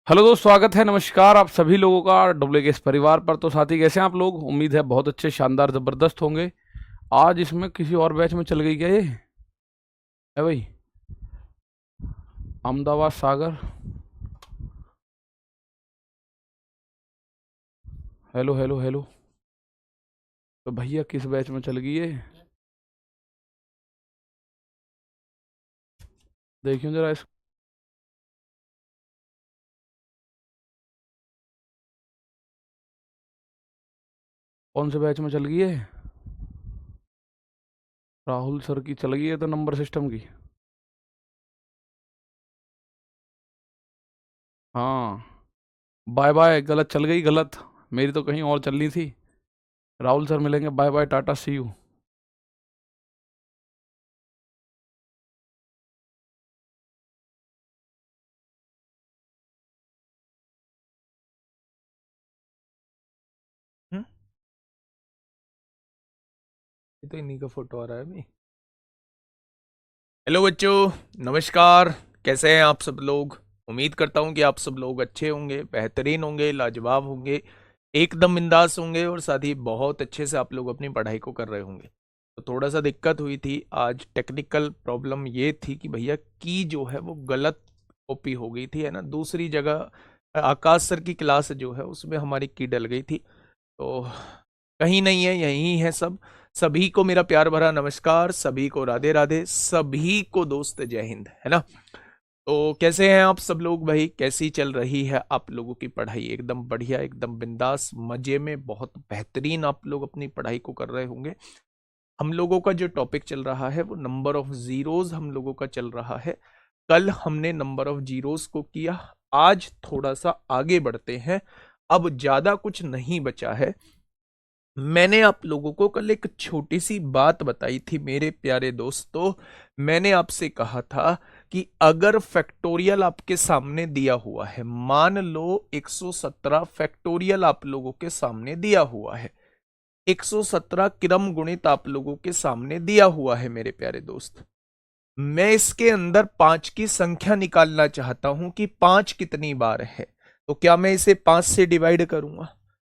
Hello दोस्त, स्वागत है। नमस्कार आप सभी लोगों का डब्ल्यू के इस परिवार पर। तो साथी कैसे हैं आप लोग? उम्मीद है बहुत अच्छे, शानदार, ज़बरदस्त होंगे। आज इसमें किसी और बैच में चल गई क्या ये है भाई? Ahmedabad Sagar. Hello hello hello. तो भैया किस बैच में चल गई ये? देखियो जरा इस कौन से बैच में चल गई है। राहुल सर की चल गई है तो नंबर सिस्टम की। हाँ, बाय बाय। गलत चल गई, गलत। मेरी तो कहीं और चलनी थी। राहुल सर मिलेंगे, bye bye, tata, see you. हम्म, ये तो इन्हीं का फोटो आ रहा है अभी। हेलो बच्चों, नमस्कार। कैसे हैं आप सब लोग? उम्मीद करता हूं कि आप सब लोग अच्छे होंगे, बेहतरीन होंगे, लाजवाब होंगे, एकदम बिंदास होंगे और साथ ही बहुत अच्छे से आप लोग अपनी पढ़ाई को कर रहे होंगे। तो थोड़ा सा दिक्कत हुई थी आज। टेक्निकल प्रॉब्लम ये थी कि भैया की जो है वो गलत कॉपी हो गई थी, है ना। दूसरी जगह आकाश सर की क्लास जो है उसमें हमारी की डल गई थी। तो कहीं नहीं है, यही है सब। सभी को मेरा प्यार भरा नमस्कार, सभी को राधे राधे, सभी को दोस्त जय हिंद, है ना। तो कैसे हैं आप सब लोग भाई? कैसी चल रही है आप लोगों की पढ़ाई? एकदम बढ़िया, एकदम बिंदास, मजे में, बहुत बेहतरीन आप लोग अपनी पढ़ाई को कर रहे होंगे। हम लोगों का जो टॉपिक चल रहा है वो नंबर ऑफ जीरोज हम लोगों का चल रहा है। कल हमने नंबर ऑफ जीरोज को किया, आज थोड़ा सा आगे बढ़ते हैं। अब ज्यादा कुछ नहीं बचा है। मैंने आप लोगों को कल एक छोटी सी बात बताई थी मेरे प्यारे दोस्तों। मैंने आपसे कहा था कि अगर फैक्टोरियल आपके सामने दिया हुआ है, मान लो 117 फैक्टोरियल आप लोगों के सामने दिया हुआ है, 117 क्रम गुणित आप लोगों के सामने दिया हुआ है मेरे प्यारे दोस्त। मैं इसके अंदर 5 की संख्या निकालना चाहता हूं कि 5 कितनी बार है। तो क्या मैं इसे 5 से डिवाइड करूंगा?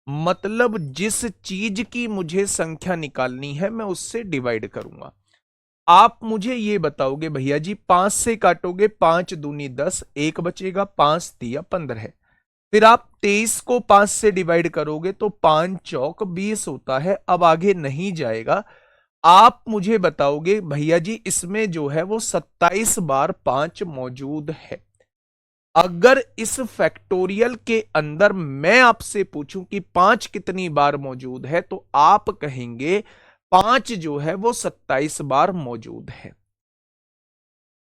मतलब जिस चीज की मुझे संख्या निकालनी है मैं उससे डिवाइड करूंगा। आप मुझे ये बताओगे भैया जी, 5 से काटोगे, 5 दूनी 10, एक बचेगा, 5 दिया 15। फिर आप 23 को 5 से डिवाइड करोगे तो 5 चौक 20 होता है। अब आगे नहीं जाएगा। आप मुझे बताओगे भैया जी इसमें जो है वो 27 बार 5 मौजूद है। अगर इस फैक्टोरियल के अंदर मैं आपसे पूछूं कि 5 कितनी बार मौजूद है तो आप कहेंगे 5 जो है वो 27 बार मौजूद है।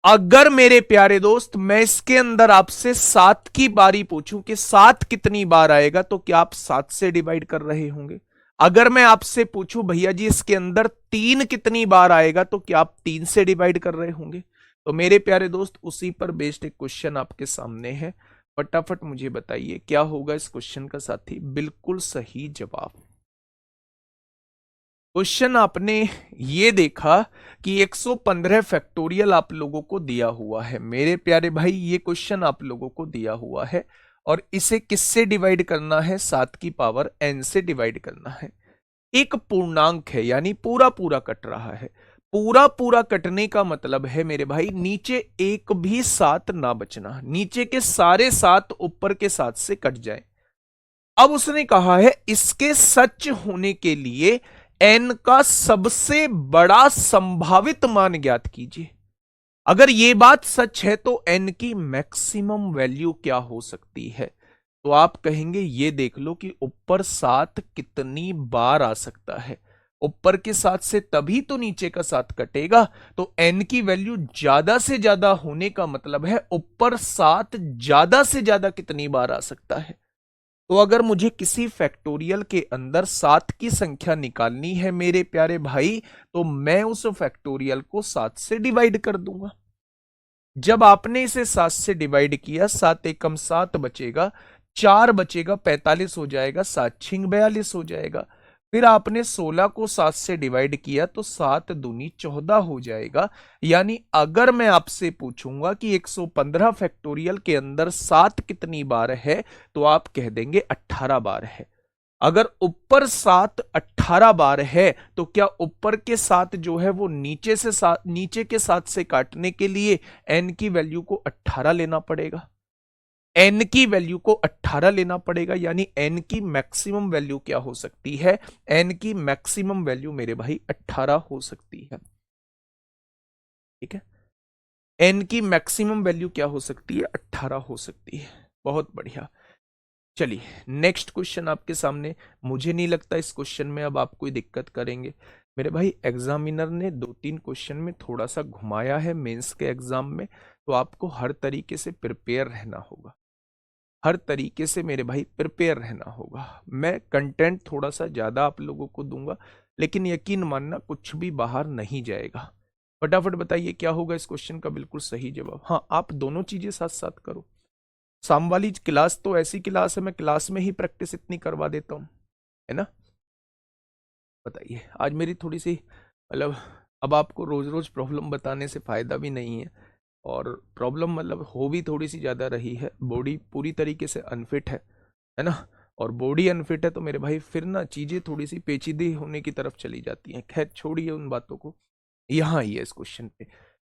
अगर मेरे प्यारे दोस्त मैं इसके अंदर आपसे 7 की बारी पूछूं कि 7 कितनी बार आएगा तो क्या आप 7 से डिवाइड कर रहे होंगे? अगर मैं आपसे पूछूं भैया जी इसके अंदर 3 कितनी बार आएगा तो क्या आप 3 से डिवाइड कर रहे होंगे? तो मेरे प्यारे दोस्त उसी पर बेस्ड एक क्वेश्चन आपके सामने है। फटाफट मुझे बताइए क्या होगा इस क्वेश्चन का साथी? बिल्कुल सही जवाब। क्वेश्चन आपने ये देखा कि 115 फैक्टोरियल आप लोगों को दिया हुआ है मेरे प्यारे भाई। ये क्वेश्चन आप लोगों को दिया हुआ है और इसे किससे डिवाइड करना है? 7 की पावर n से डिवाइड करना है। एक पूर्णांक है यानी पूरा पूरा कट रहा है। पूरा पूरा कटने का मतलब है मेरे भाई नीचे एक भी 7 ना बचना, नीचे के सारे 7 ऊपर के 7 से कट जाए। अब उसने कहा है इसके सच होने के लिए n का सबसे बड़ा संभावित मान ज्ञात कीजिए। अगर यह बात सच है तो n की मैक्सिमम वैल्यू क्या हो सकती है? तो आप कहेंगे ये देख लो कि ऊपर 7 कितनी बार आ सकता है। ऊपर के 7 से तभी तो नीचे का 7 कटेगा। तो n की वैल्यू ज्यादा से ज्यादा होने का मतलब है ऊपर 7 ज्यादा से ज्यादा कितनी बार आ सकता है। तो अगर मुझे किसी फैक्टोरियल के अंदर 7 की संख्या निकालनी है मेरे प्यारे भाई, तो मैं उस फैक्टोरियल को 7 से डिवाइड कर दूंगा। जब आपने इसे 7 से डिवाइड किया, 7 एकम 7 बचेगा, 4 बचेगा, 45 हो जाएगा, 7 छिंग 42 हो जाएगा। फिर आपने 16 को 7 से डिवाइड किया तो 7 दूनी 14 हो जाएगा। यानी अगर मैं आपसे पूछूंगा कि 115 फैक्टोरियल के अंदर 7 कितनी बार है तो आप कह देंगे 18 बार है। अगर ऊपर 7 18 बार है तो क्या ऊपर के 7 जो है वो नीचे के 7 से काटने के लिए n की वैल्यू को 18 लेना पड़ेगा। n की वैल्यू को 18 लेना पड़ेगा, यानी n की मैक्सिमम वैल्यू क्या हो सकती है? n की मैक्सिमम वैल्यू मेरे भाई 18 हो सकती है। ठीक है, n की मैक्सिमम वैल्यू क्या हो सकती है? 18 हो सकती है। बहुत बढ़िया। चलिए नेक्स्ट क्वेश्चन आपके सामने। मुझे नहीं लगता इस क्वेश्चन में अब आप कोई दिक्कत करेंगे मेरे भाई। एग्जामिनर ने 2-3 क्वेश्चन में थोड़ा सा घुमाया है मेंस के एग्जाम में, तो आपको हर तरीके से प्रिपेयर रहना होगा। हर तरीके से मेरे भाई प्रिपेयर रहना होगा। मैं कंटेंट थोड़ा सा ज्यादा आप लोगों को दूंगा, लेकिन यकीन मानना कुछ भी बाहर नहीं जाएगा। फटाफट बताइए क्या होगा इस क्वेश्चन का बिल्कुल सही जवाब। हाँ, आप दोनों चीजें साथ साथ करो। शाम वाली क्लास तो ऐसी क्लास है, मैं क्लास में ही प्रैक्टिस इतनी करवा देता हूँ, है ना। बताइए, आज मेरी थोड़ी सी मतलब, अब आपको रोज रोज प्रॉब्लम बताने से फायदा भी नहीं है, और प्रॉब्लम मतलब हो भी थोड़ी सी ज़्यादा रही है। बॉडी पूरी तरीके से अनफिट है ना। और बॉडी अनफिट है तो मेरे भाई फिर ना चीज़ें थोड़ी सी पेचीदी होने की तरफ चली जाती हैं। खैर छोड़िए उन बातों को, यहाँ ही है इस क्वेश्चन पे।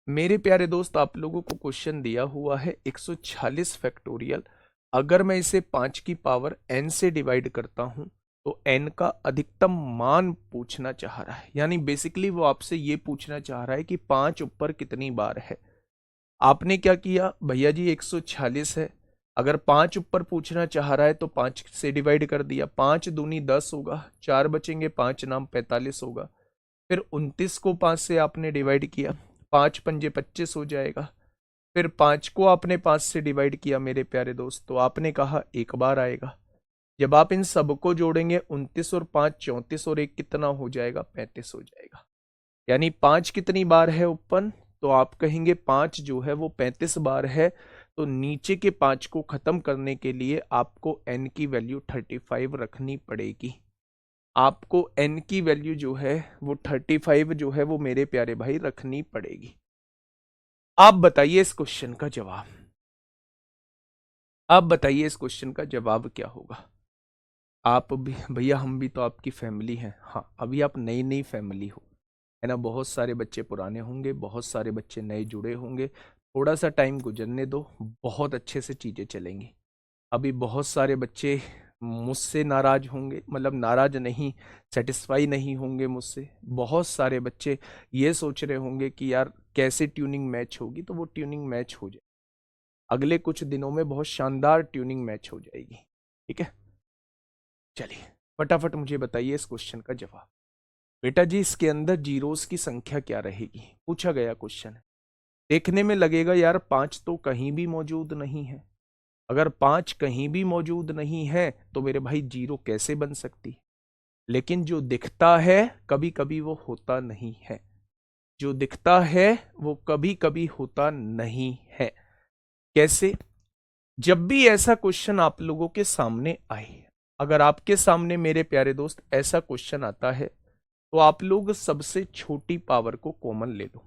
मेरे प्यारे दोस्त, आप लोगों को क्वेश्चन दिया हुआ है 146 फैक्टोरियल। अगर मैं इसे 5 की पावर n से डिवाइड करता हूं तो n का अधिकतम मान पूछना चाह रहा है। यानी बेसिकली वो आपसे ये पूछना चाह रहा है कि 5 ऊपर कितनी बार है। आपने क्या किया भैया जी, 146 है, अगर 5 ऊपर पूछना चाह रहा है तो 5 से डिवाइड कर दिया। 5 दूनी 10 होगा, 4 बचेंगे, 5 नाम 45 होगा। फिर 29 को 5 से आपने डिवाइड किया, 5 पंजे 25 हो जाएगा। फिर 5 को आपने 5 से डिवाइड किया मेरे प्यारे दोस्त, तो आपने कहा एक बार आएगा। जब आप इन सबको जोड़ेंगे 29 और 5 34 और 1 कितना हो जाएगा? 35 हो जाएगा। यानी 5 कितनी बार है ऊपर? तो आप कहेंगे 5 जो है वो 35 बार है। तो नीचे के 5 को खत्म करने के लिए आपको n की वैल्यू 35 रखनी पड़ेगी। आपको n की वैल्यू जो है वो 35 जो है वो मेरे प्यारे भाई रखनी पड़ेगी। आप बताइए इस क्वेश्चन का जवाब। आप बताइए इस क्वेश्चन का जवाब क्या होगा। आप भी भैया, हम भी तो आपकी फैमिली हैं। हाँ, अभी आप नई नई फैमिली हो, है ना। बहुत सारे बच्चे पुराने होंगे, बहुत सारे बच्चे नए जुड़े होंगे। थोड़ा सा टाइम गुजरने दो, बहुत अच्छे से चीज़ें चलेंगी। अभी बहुत सारे बच्चे मुझसे नाराज होंगे, मतलब नाराज नहीं, सेटिस्फाई नहीं होंगे मुझसे। बहुत सारे बच्चे ये सोच रहे होंगे कि यार कैसे ट्यूनिंग मैच होगी, तो वो ट्यूनिंग मैच हो जाए। अगले कुछ दिनों में बहुत शानदार ट्यूनिंग मैच हो जाएगी। ठीक है, चलिए फटाफट मुझे बताइए इस क्वेश्चन का जवाब। बेटा जी, इसके अंदर जीरोस की संख्या क्या रहेगी, पूछा गया क्वेश्चन है। देखने में लगेगा यार 5 तो कहीं भी मौजूद नहीं है। अगर 5 कहीं भी मौजूद नहीं है तो मेरे भाई जीरो कैसे बन सकती? लेकिन जो दिखता है कभी कभी वो होता नहीं है। जो दिखता है वो कभी कभी होता नहीं है। कैसे? जब भी ऐसा क्वेश्चन आप लोगों के सामने आए, अगर आपके सामने मेरे प्यारे दोस्त ऐसा क्वेश्चन आता है, तो आप लोग सबसे छोटी पावर को कॉमन ले लो।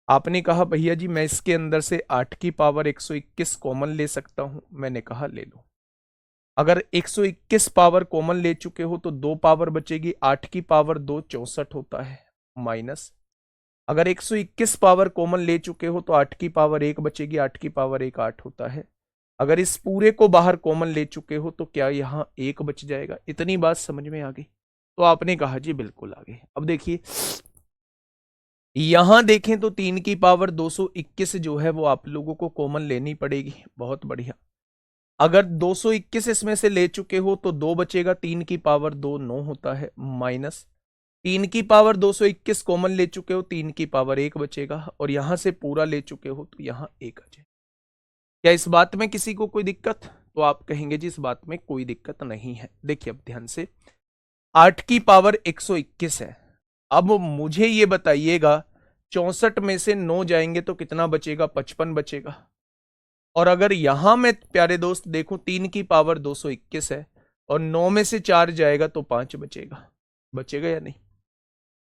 आपने कहा भैया जी मैं इसके अंदर से 8 की पावर 121 कॉमन ले सकता हूं। मैंने कहा ले लो। अगर 121 पावर कॉमन ले चुके हो तो 2 पावर बचेगी। 8 की पावर 2 64 होता है, माइनस। अगर 121 पावर कॉमन ले चुके हो तो 8 की पावर 1 बचेगी। 8 की पावर 1 8 होता है। अगर इस पूरे को बाहर कॉमन ले चुके हो तो क्या यहां 1 बच जाएगा? इतनी बात समझ में आ गई? तो आपने कहा जी बिल्कुल आ गई। अब देखिए, यहां देखें तो 3 की पावर 221 जो है वो आप लोगों को कॉमन लेनी पड़ेगी। बहुत बढ़िया। अगर 221 इसमें से ले चुके हो तो 2 बचेगा। 3 की पावर 2 9 होता है, माइनस। 3 की पावर 221 कॉमन ले चुके हो, 3 की पावर 1 बचेगा। और यहां से पूरा ले चुके हो तो यहां 1 आ जाए। क्या इस बात में किसी को कोई दिक्कत? तो आप कहेंगे जी इस बात में कोई दिक्कत नहीं है। देखिए अब ध्यान से, 8 की पावर 121 है। अब मुझे ये बताइएगा 64 में से 9 जाएंगे तो कितना बचेगा? 55 बचेगा। और अगर यहां मैं प्यारे दोस्त देखूं 3 की पावर 221 है और 9 में से 4 जाएगा तो 5 बचेगा। बचेगा या नहीं?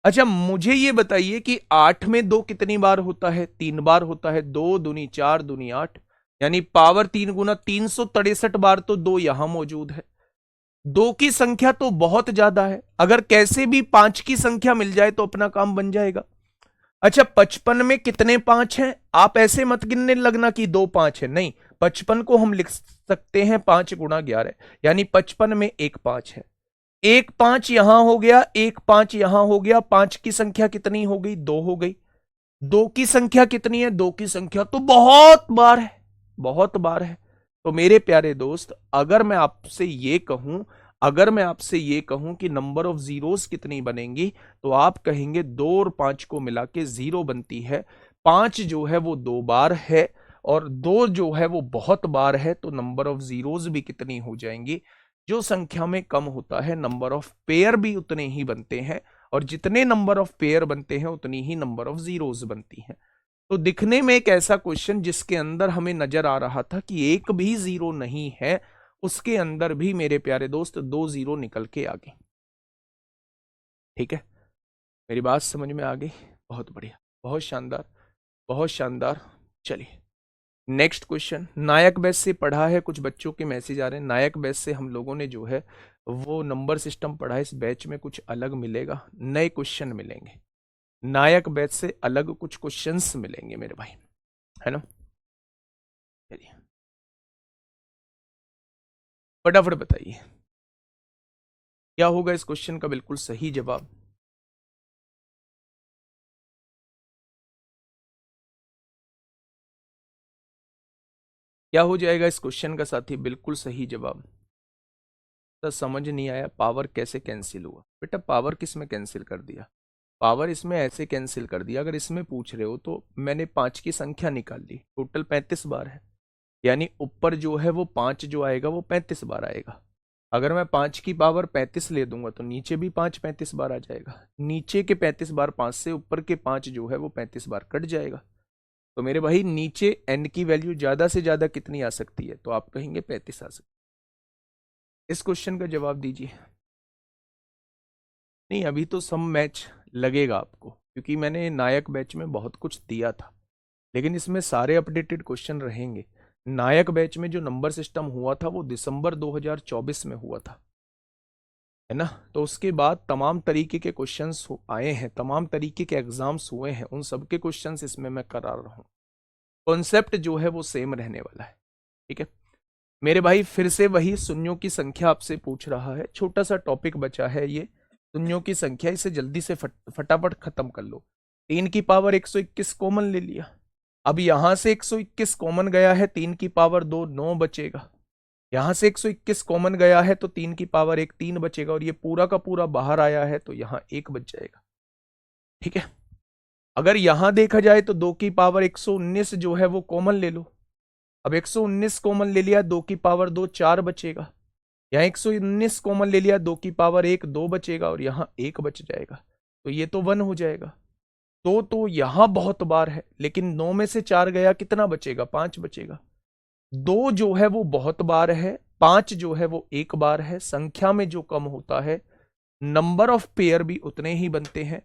अच्छा मुझे ये बताइए कि 8 में 2 कितनी बार होता है? 3 बार होता है। 2 दूनी 4 दूनी 8, यानी पावर 3 गुना 363 बार तो 2 यहां मौजूद है। 2 की संख्या तो बहुत ज्यादा है, अगर कैसे भी 5 की संख्या मिल जाए तो अपना काम बन जाएगा। अच्छा 55 में कितने 5 हैं? आप ऐसे मत गिनने लगना कि 2 5 है, नहीं, 55 को हम लिख सकते हैं 5 गुणा 11, यानी 55 में 1 5 है। 1 5 यहां हो गया, 1 5 यहां हो गया, 5 की संख्या कितनी हो गई? 2 हो गई। 2 की संख्या कितनी है? 2 की संख्या तो बहुत बार है, बहुत बार है। तो मेरे प्यारे दोस्त, अगर मैं आपसे ये कहूं कि नंबर ऑफ जीरोस कितनी बनेंगी, तो आप कहेंगे 2 और 5 को मिला के 0 बनती है। 5 जो है वो 2 बार है और 2 जो है वो बहुत बार है, तो नंबर ऑफ जीरोस भी कितनी हो जाएंगी? जो संख्या में कम होता है नंबर ऑफ पेयर भी उतने ही बनते हैं, और जितने नंबर ऑफ पेयर बनते हैं उतनी ही नंबर ऑफ जीरोस बनती हैं। तो दिखने में एक ऐसा क्वेश्चन जिसके अंदर हमें नजर आ रहा था कि एक भी जीरो नहीं है, उसके अंदर भी मेरे प्यारे दोस्त 2 जीरो निकल के आ गए। ठीक है, मेरी बात समझ में आ गई? बहुत बढ़िया, बहुत शानदार, बहुत शानदार। चलिए नेक्स्ट क्वेश्चन। नायक बैच से पढ़ा है, कुछ बच्चों के मैसेज आ रहे हैं। नायक बैच से हम लोगों ने जो है वो नंबर सिस्टम पढ़ा है, इस बैच में कुछ अलग मिलेगा, नए क्वेश्चन मिलेंगे। नायक बैच से अलग कुछ क्वेश्चंस मिलेंगे मेरे भाई, है ना? चलिए फटाफट बताइए क्या होगा इस क्वेश्चन का बिल्कुल सही जवाब। क्या हो जाएगा इस क्वेश्चन का साथी बिल्कुल सही जवाब? तो समझ नहीं आया, पावर कैसे कैंसिल हुआ? बेटा पावर किस में कैंसिल कर दिया? पावर इसमें ऐसे कैंसिल कर दिया, अगर इसमें पूछ रहे हो तो मैंने 5 की संख्या निकाल ली, टोटल 35 बार है, यानी ऊपर जो है वो 5 जो आएगा वो 35 बार आएगा। अगर मैं 5 की पावर 35 ले दूंगा तो नीचे भी 5 35 बार आ जाएगा, नीचे के 35 बार 5 से ऊपर के 5 जो है वो 35 बार कट जाएगा। तो मेरे भाई नीचे n की वैल्यू ज्यादा से ज्यादा कितनी आ सकती है? तो आप कहेंगे 35 आ सकती है। इस क्वेश्चन का जवाब दीजिए। नहीं अभी तो सम मैच लगेगा आपको, क्योंकि मैंने नायक बैच में बहुत कुछ दिया था, लेकिन इसमें सारे अपडेटेड क्वेश्चन रहेंगे। नायक बैच में जो नंबर सिस्टम हुआ था वो दिसंबर 2024 में हुआ था, है ना? तो उसके बाद तमाम तरीके के क्वेश्चंस आए हैं, तमाम तरीके के एग्जाम्स हुए हैं, उन सब के क्वेश्चंस इसमें मैं करा रहा हूँ। कॉन्सेप्ट जो है वो सेम रहने वाला है। ठीक है मेरे भाई, फिर से वही शून्यों की संख्या आपसे पूछ रहा है, छोटा सा टॉपिक बचा है ये शून्यों की संख्या, इसे जल्दी से फटाफट खत्म कर लो। 3 की पावर 121 कॉमन ले लिया, अब यहां से 121 कॉमन गया है, 3 की पावर 2 9 बचेगा। यहां से 121 कॉमन गया है तो 3 की पावर 1 3 बचेगा, और ये पूरा का पूरा बाहर आया है तो यहां 1 बच जाएगा। ठीक है, अगर यहां देखा जाए तो 2 की पावर 119 जो है वो कॉमन ले लो। अब 119 कॉमन ले लिया, 2 की पावर 2 4 बचेगा। यहाँ 119 कॉमन ले लिया, 2 की पावर 1 2 बचेगा, और यहाँ 1 बच जाएगा, तो ये तो 1 हो जाएगा। तो यहां बहुत बार है, लेकिन 9 में से 4 गया, कितना बचेगा? 5 बचेगा। 2 जो है वो बहुत बार है, 5 जो है वो 1 बार है। संख्या में जो कम होता है नंबर ऑफ पेयर भी उतने ही बनते हैं,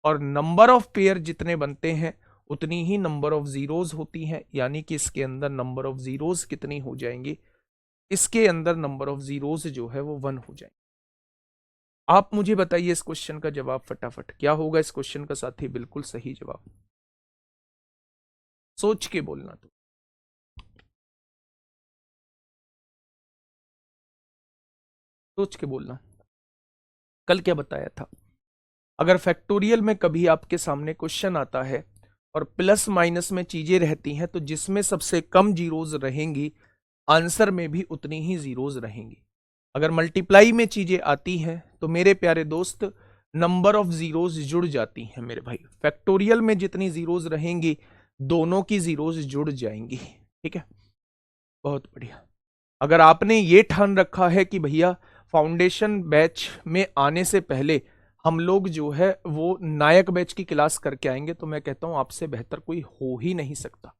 और नंबर ऑफ पेयर जितने बनते हैं उतनी ही नंबर ऑफ जीरोज होती हैं, यानी कि इसके अंदर नंबर ऑफ जीरोज कितनी हो जाएंगी? इसके अंदर नंबर ऑफ जीरोज जो है वो 1 हो जाएंगे। आप मुझे बताइए इस क्वेश्चन का जवाब फटाफट, क्या होगा इस क्वेश्चन का साथी बिल्कुल सही जवाब? सोच के बोलना, तो सोच के बोलना। कल क्या बताया था? अगर फैक्टोरियल में कभी आपके सामने क्वेश्चन आता है और प्लस माइनस में चीजें रहती हैं, तो जिसमें सबसे कम जीरोज रहेंगी आंसर में भी उतनी ही जीरोज रहेंगी। अगर मल्टीप्लाई में चीजें आती हैं तो मेरे प्यारे दोस्त नंबर ऑफ जीरोज जुड़ जाती हैं मेरे भाई। फैक्टोरियल में जितनी जीरोज रहेंगी दोनों की जीरोज जुड़ जाएंगी। ठीक है, बहुत बढ़िया। अगर आपने ये ठान रखा है कि भैया फाउंडेशन बैच में आने से पहले हम लोग जो है वो नायक बैच की क्लास करके आएंगे, तो मैं कहता हूं आपसे बेहतर कोई हो ही नहीं सकता,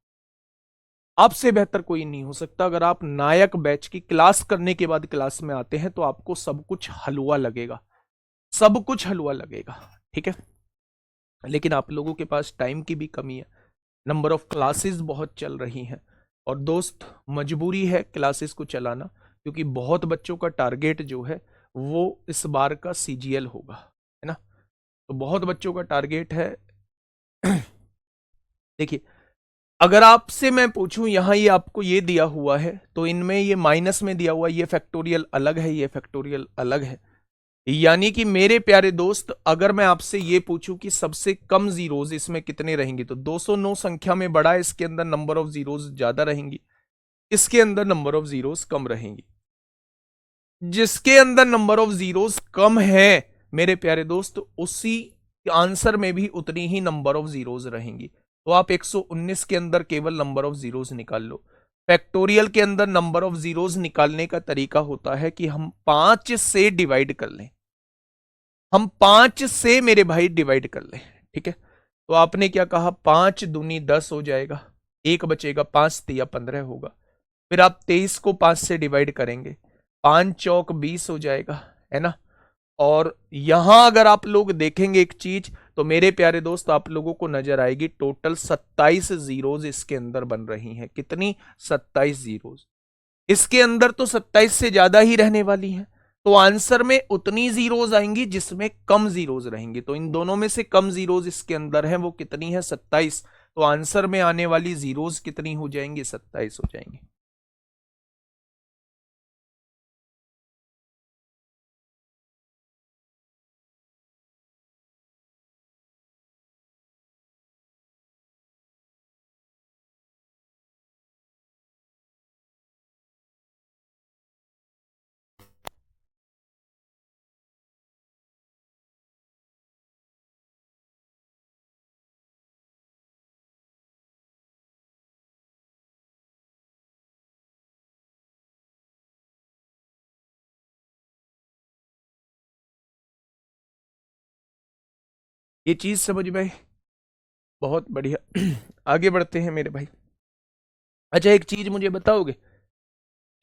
आपसे बेहतर कोई नहीं हो सकता। अगर आप नायक बैच की क्लास करने के बाद क्लास में आते हैं तो आपको सब कुछ हलवा लगेगा, सब कुछ हलवा लगेगा, ठीक है। लेकिन आप लोगों के पास टाइम की भी कमी है, नंबर ऑफ क्लासेस बहुत चल रही हैं, और दोस्त मजबूरी है क्लासेस को चलाना, क्योंकि बहुत बच्चों का टारगेट जो है वो इस बार का सीजीएल होगा, है ना। तो बहुत बच्चों का टारगेट है। देखिए, अगर आपसे मैं पूछूं यहां ये आपको ये दिया हुआ है, तो इनमें ये माइनस में दिया हुआ, ये फैक्टोरियल अलग है, ये फैक्टोरियल अलग है। यानी कि मेरे प्यारे दोस्त, अगर मैं आपसे ये पूछूं कि सबसे कम जीरोज इसमें कितने रहेंगे, तो 209 संख्या में बड़ा है, इसके अंदर नंबर ऑफ जीरोज ज्यादा रहेंगी, इसके अंदर नंबर ऑफ जीरोज कम रहेंगी। जिसके अंदर नंबर ऑफ जीरोज कम है मेरे प्यारे दोस्त, उसी आंसर में भी उतनी ही नंबर ऑफ जीरोज रहेंगी। तो आप 119 के अंदर केवल नंबर ऑफ जीरोज निकाल लो। फैक्टोरियल के अंदर नंबर ऑफ जीरोज निकालने का तरीका होता है कि हम 5 से डिवाइड कर लें, हम 5 से मेरे भाई डिवाइड कर लें, ठीक है। तो आपने क्या कहा, 5 दूनी 10 हो जाएगा, एक बचेगा, 5 तिया 15 होगा। फिर आप 23 को 5 से डिवाइड करेंगे, 5 चौक 20 हो जाएगा, है ना। और यहां अगर आप लोग देखेंगे एक चीज, तो मेरे प्यारे दोस्त आप लोगों को नजर आएगी टोटल 27 जीरोज इसके अंदर बन रही हैं। कितनी? 27 जीरोज। इसके अंदर तो 27 से ज्यादा ही रहने वाली हैं, तो आंसर में उतनी जीरोज आएंगी जिसमें कम जीरोज रहेंगी। तो इन दोनों में से कम जीरोज इसके अंदर है, वो कितनी है? 27। तो आंसर में आने वाली जीरोज कितनी हो जाएंगी? 27 हो जाएंगी। ये चीज समझ में? बहुत बढ़िया। आगे बढ़ते हैं मेरे भाई। अच्छा, एक चीज मुझे बताओगे,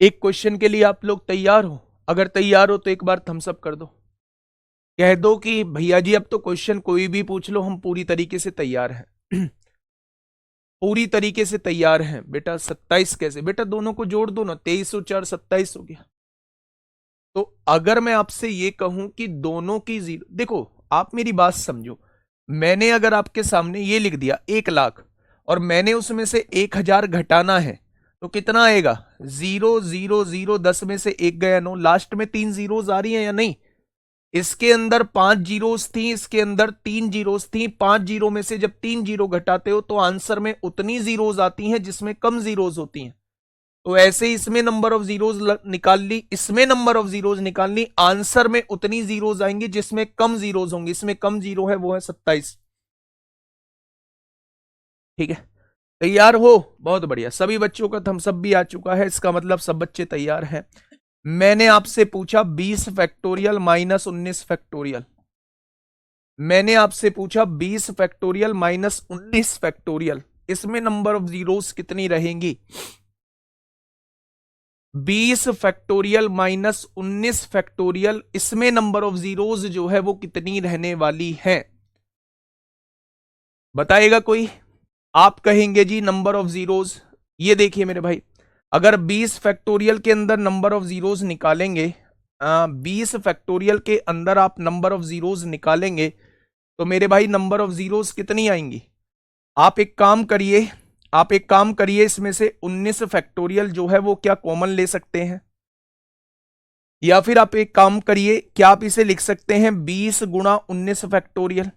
एक क्वेश्चन के लिए आप लोग तैयार हो? अगर तैयार हो तो एक बार थम्स अप कर दो, कह दो कि भैया जी अब तो क्वेश्चन कोई भी पूछ लो, हम पूरी तरीके से तैयार हैं। पूरी तरीके से तैयार हैं। बेटा 27 कैसे? बेटा दोनों को जोड़ दो ना, 23 और 4 27 हो गया। तो अगर मैं आपसे ये कहूं कि दोनों की जीरो, देखो आप मेरी बात समझो, मैंने अगर आपके सामने ये लिख दिया 1 लाख, और मैंने उसमें से 1000 घटाना है, तो कितना आएगा? 0 0 0, 10 में से 1 गया 9, लास्ट में 3 जीरोज आ रही हैं या नहीं? इसके अंदर 5 जीरोस थी, इसके अंदर 3 जीरोस थी। 5 जीरो में से जब 3 जीरो घटाते हो तो आंसर में उतनी जीरोस आती हैं जिसमें कम जीरोस होती हैं। तो ऐसे इसमें नंबर ऑफ जीरोस निकाल ली, इसमें नंबर ऑफ जीरोस निकाल ली, आंसर में उतनी जीरोस आएंगी जिसमें कम जीरोस होंगी। इसमें कम जीरो है, वो है 27। ठीक है, तैयार हो? बहुत बढ़िया। सभी बच्चों का थम्स अप भी आ चुका है, इसका मतलब सब बच्चे तैयार हैं। मैंने आपसे पूछा 20 फैक्टोरियल माइनस 19 फैक्टोरियल। मैंने आपसे पूछा 20 फैक्टोरियल माइनस 19 फैक्टोरियल, इसमें नंबर ऑफ जीरोस कितनी रहेंगी? 20 फैक्टोरियल माइनस 19 फैक्टोरियल, इसमें नंबर ऑफ जीरोस जो है वो कितनी रहने वाली है? बताएगा कोई? आप कहेंगे जी नंबर ऑफ जीरोस। ये देखिए मेरे भाई, अगर 20 फैक्टोरियल के अंदर नंबर ऑफ जीरोस निकालेंगे, 20 फैक्टोरियल के अंदर आप नंबर ऑफ जीरोस निकालेंगे, तो मेरे भाई नंबर ऑफ जीरोस कितनी आएंगी? आप एक काम करिए, आप एक काम करिए, इसमें से 19 फैक्टोरियल जो है वो क्या कॉमन ले सकते हैं? या फिर आप एक काम करिए, क्या आप इसे लिख सकते हैं 20 गुणा 19 फैक्टोरियल?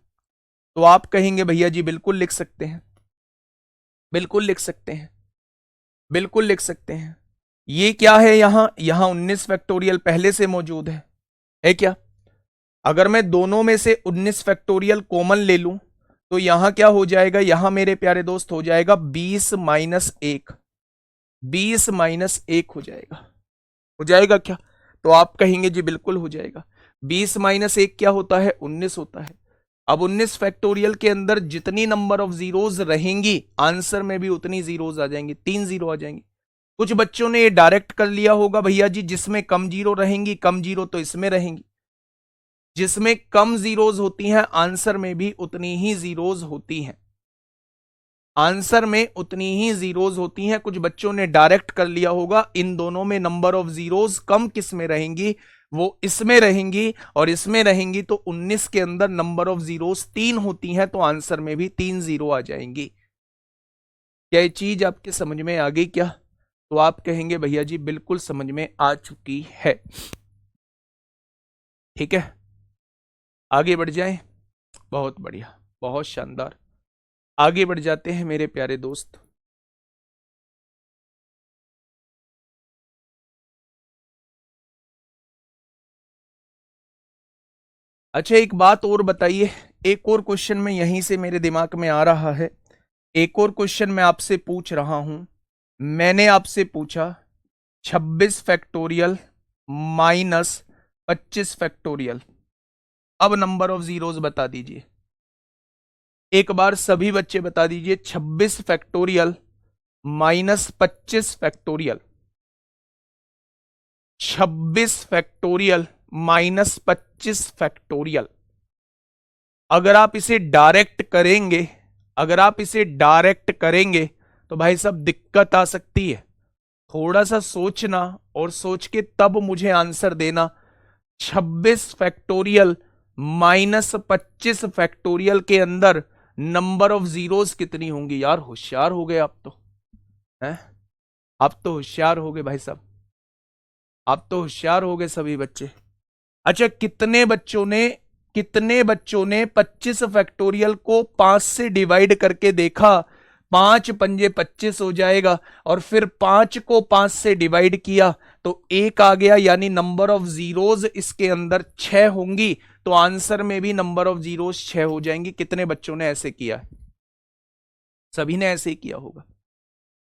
तो आप कहेंगे भैया जी बिल्कुल लिख सकते हैं, बिल्कुल लिख सकते हैं, बिल्कुल लिख सकते हैं। ये क्या है? यहां 19 फैक्टोरियल पहले से मौजूद है क्या? अगर मैं दोनों में से 19 फैक्टोरियल कॉमन ले लूं, तो यहां क्या हो जाएगा? यहां मेरे प्यारे दोस्त हो जाएगा 20 माइनस 1, 20 माइनस 1 हो जाएगा। हो जाएगा क्या? तो आप कहेंगे जी बिल्कुल हो जाएगा। 20 माइनस 1 क्या होता है? 19 होता है। अब 19 फैक्टोरियल के अंदर जितनी नंबर ऑफ जीरोज रहेंगी, आंसर में भी उतनी जीरोज आ जाएंगी, 3 जीरो आ जाएंगी। कुछ बच्चों ने ये डायरेक्ट कर लिया होगा, भैया जी जिसमें कम जीरो रहेंगी, कम जीरो तो इसमें रहेंगी। जिसमें कम जीरोज होती हैं आंसर में भी उतनी ही जीरोज होती हैं, आंसर में उतनी ही जीरोज होती हैं। कुछ बच्चों ने डायरेक्ट कर लिया होगा, इन दोनों में नंबर ऑफ जीरोज कम किस में रहेंगी, वो इसमें रहेंगी और इसमें रहेंगी, तो 19 के अंदर नंबर ऑफ जीरोज 3 होती हैं, तो आंसर में भी 3 जीरो आ जाएंगी। क्या ये चीज आपके समझ में आ गई क्या? तो आप कहेंगे भैया जी बिल्कुल समझ में आ चुकी है। ठीक है, आगे बढ़ जाएं। बहुत बढ़िया, बहुत शानदार, आगे बढ़ जाते हैं मेरे प्यारे दोस्त। अच्छा एक बात और बताइए, एक और क्वेश्चन में यहीं से मेरे दिमाग में आ रहा है, एक और क्वेश्चन मैं आपसे पूछ रहा हूं। मैंने आपसे पूछा 26 फैक्टोरियल माइनस 25 फैक्टोरियल, अब नंबर ऑफ जीरोज बता दीजिए। एक बार सभी बच्चे बता दीजिए, 26 factorial minus 25 factorial, 26 factorial minus 25 factorial. अगर आप इसे डायरेक्ट करेंगे, अगर आप इसे डायरेक्ट करेंगे तो भाई साहब दिक्कत आ सकती है। थोड़ा सा सोचना और सोच के तब मुझे आंसर देना। 26 फैक्टोरियल माइनस 25 फैक्टोरियल के अंदर नंबर ऑफ जीरोस कितनी होंगी? यार होशियार हो गए आप तो, हैं? आप तो होशियार हो गए भाई साहब, आप तो होशियार हो गए सभी बच्चे। अच्छा कितने बच्चों ने 25 फैक्टोरियल को 5 से डिवाइड करके देखा? 5 पंजे 25 हो जाएगा, और फिर 5 को 5 से डिवाइड किया तो 1 आ गया, यानी नंबर ऑफ जीरोज इसके अंदर 6 होंगी, तो आंसर में भी नंबर ऑफ जीरोज 6 हो जाएंगी। कितने बच्चों ने ऐसे किया? सभी ने ऐसे ही किया होगा।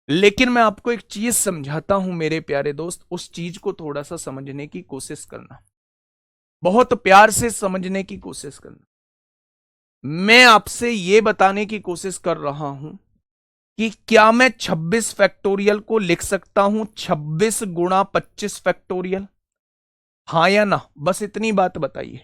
लेकिन मैं आपको एक चीज समझाता हूं मेरे प्यारे दोस्त, उस चीज को थोड़ा सा समझने की कोशिश करना, बहुत प्यार से समझने की कोशिश करना। मैं आपसे यह बताने की कोशिश कर रहा हूं कि क्या मैं 26 फैक्टोरियल को लिख सकता हूं 26 गुणा 25 फैक्टोरियल? हां या ना, बस इतनी बात बताइए।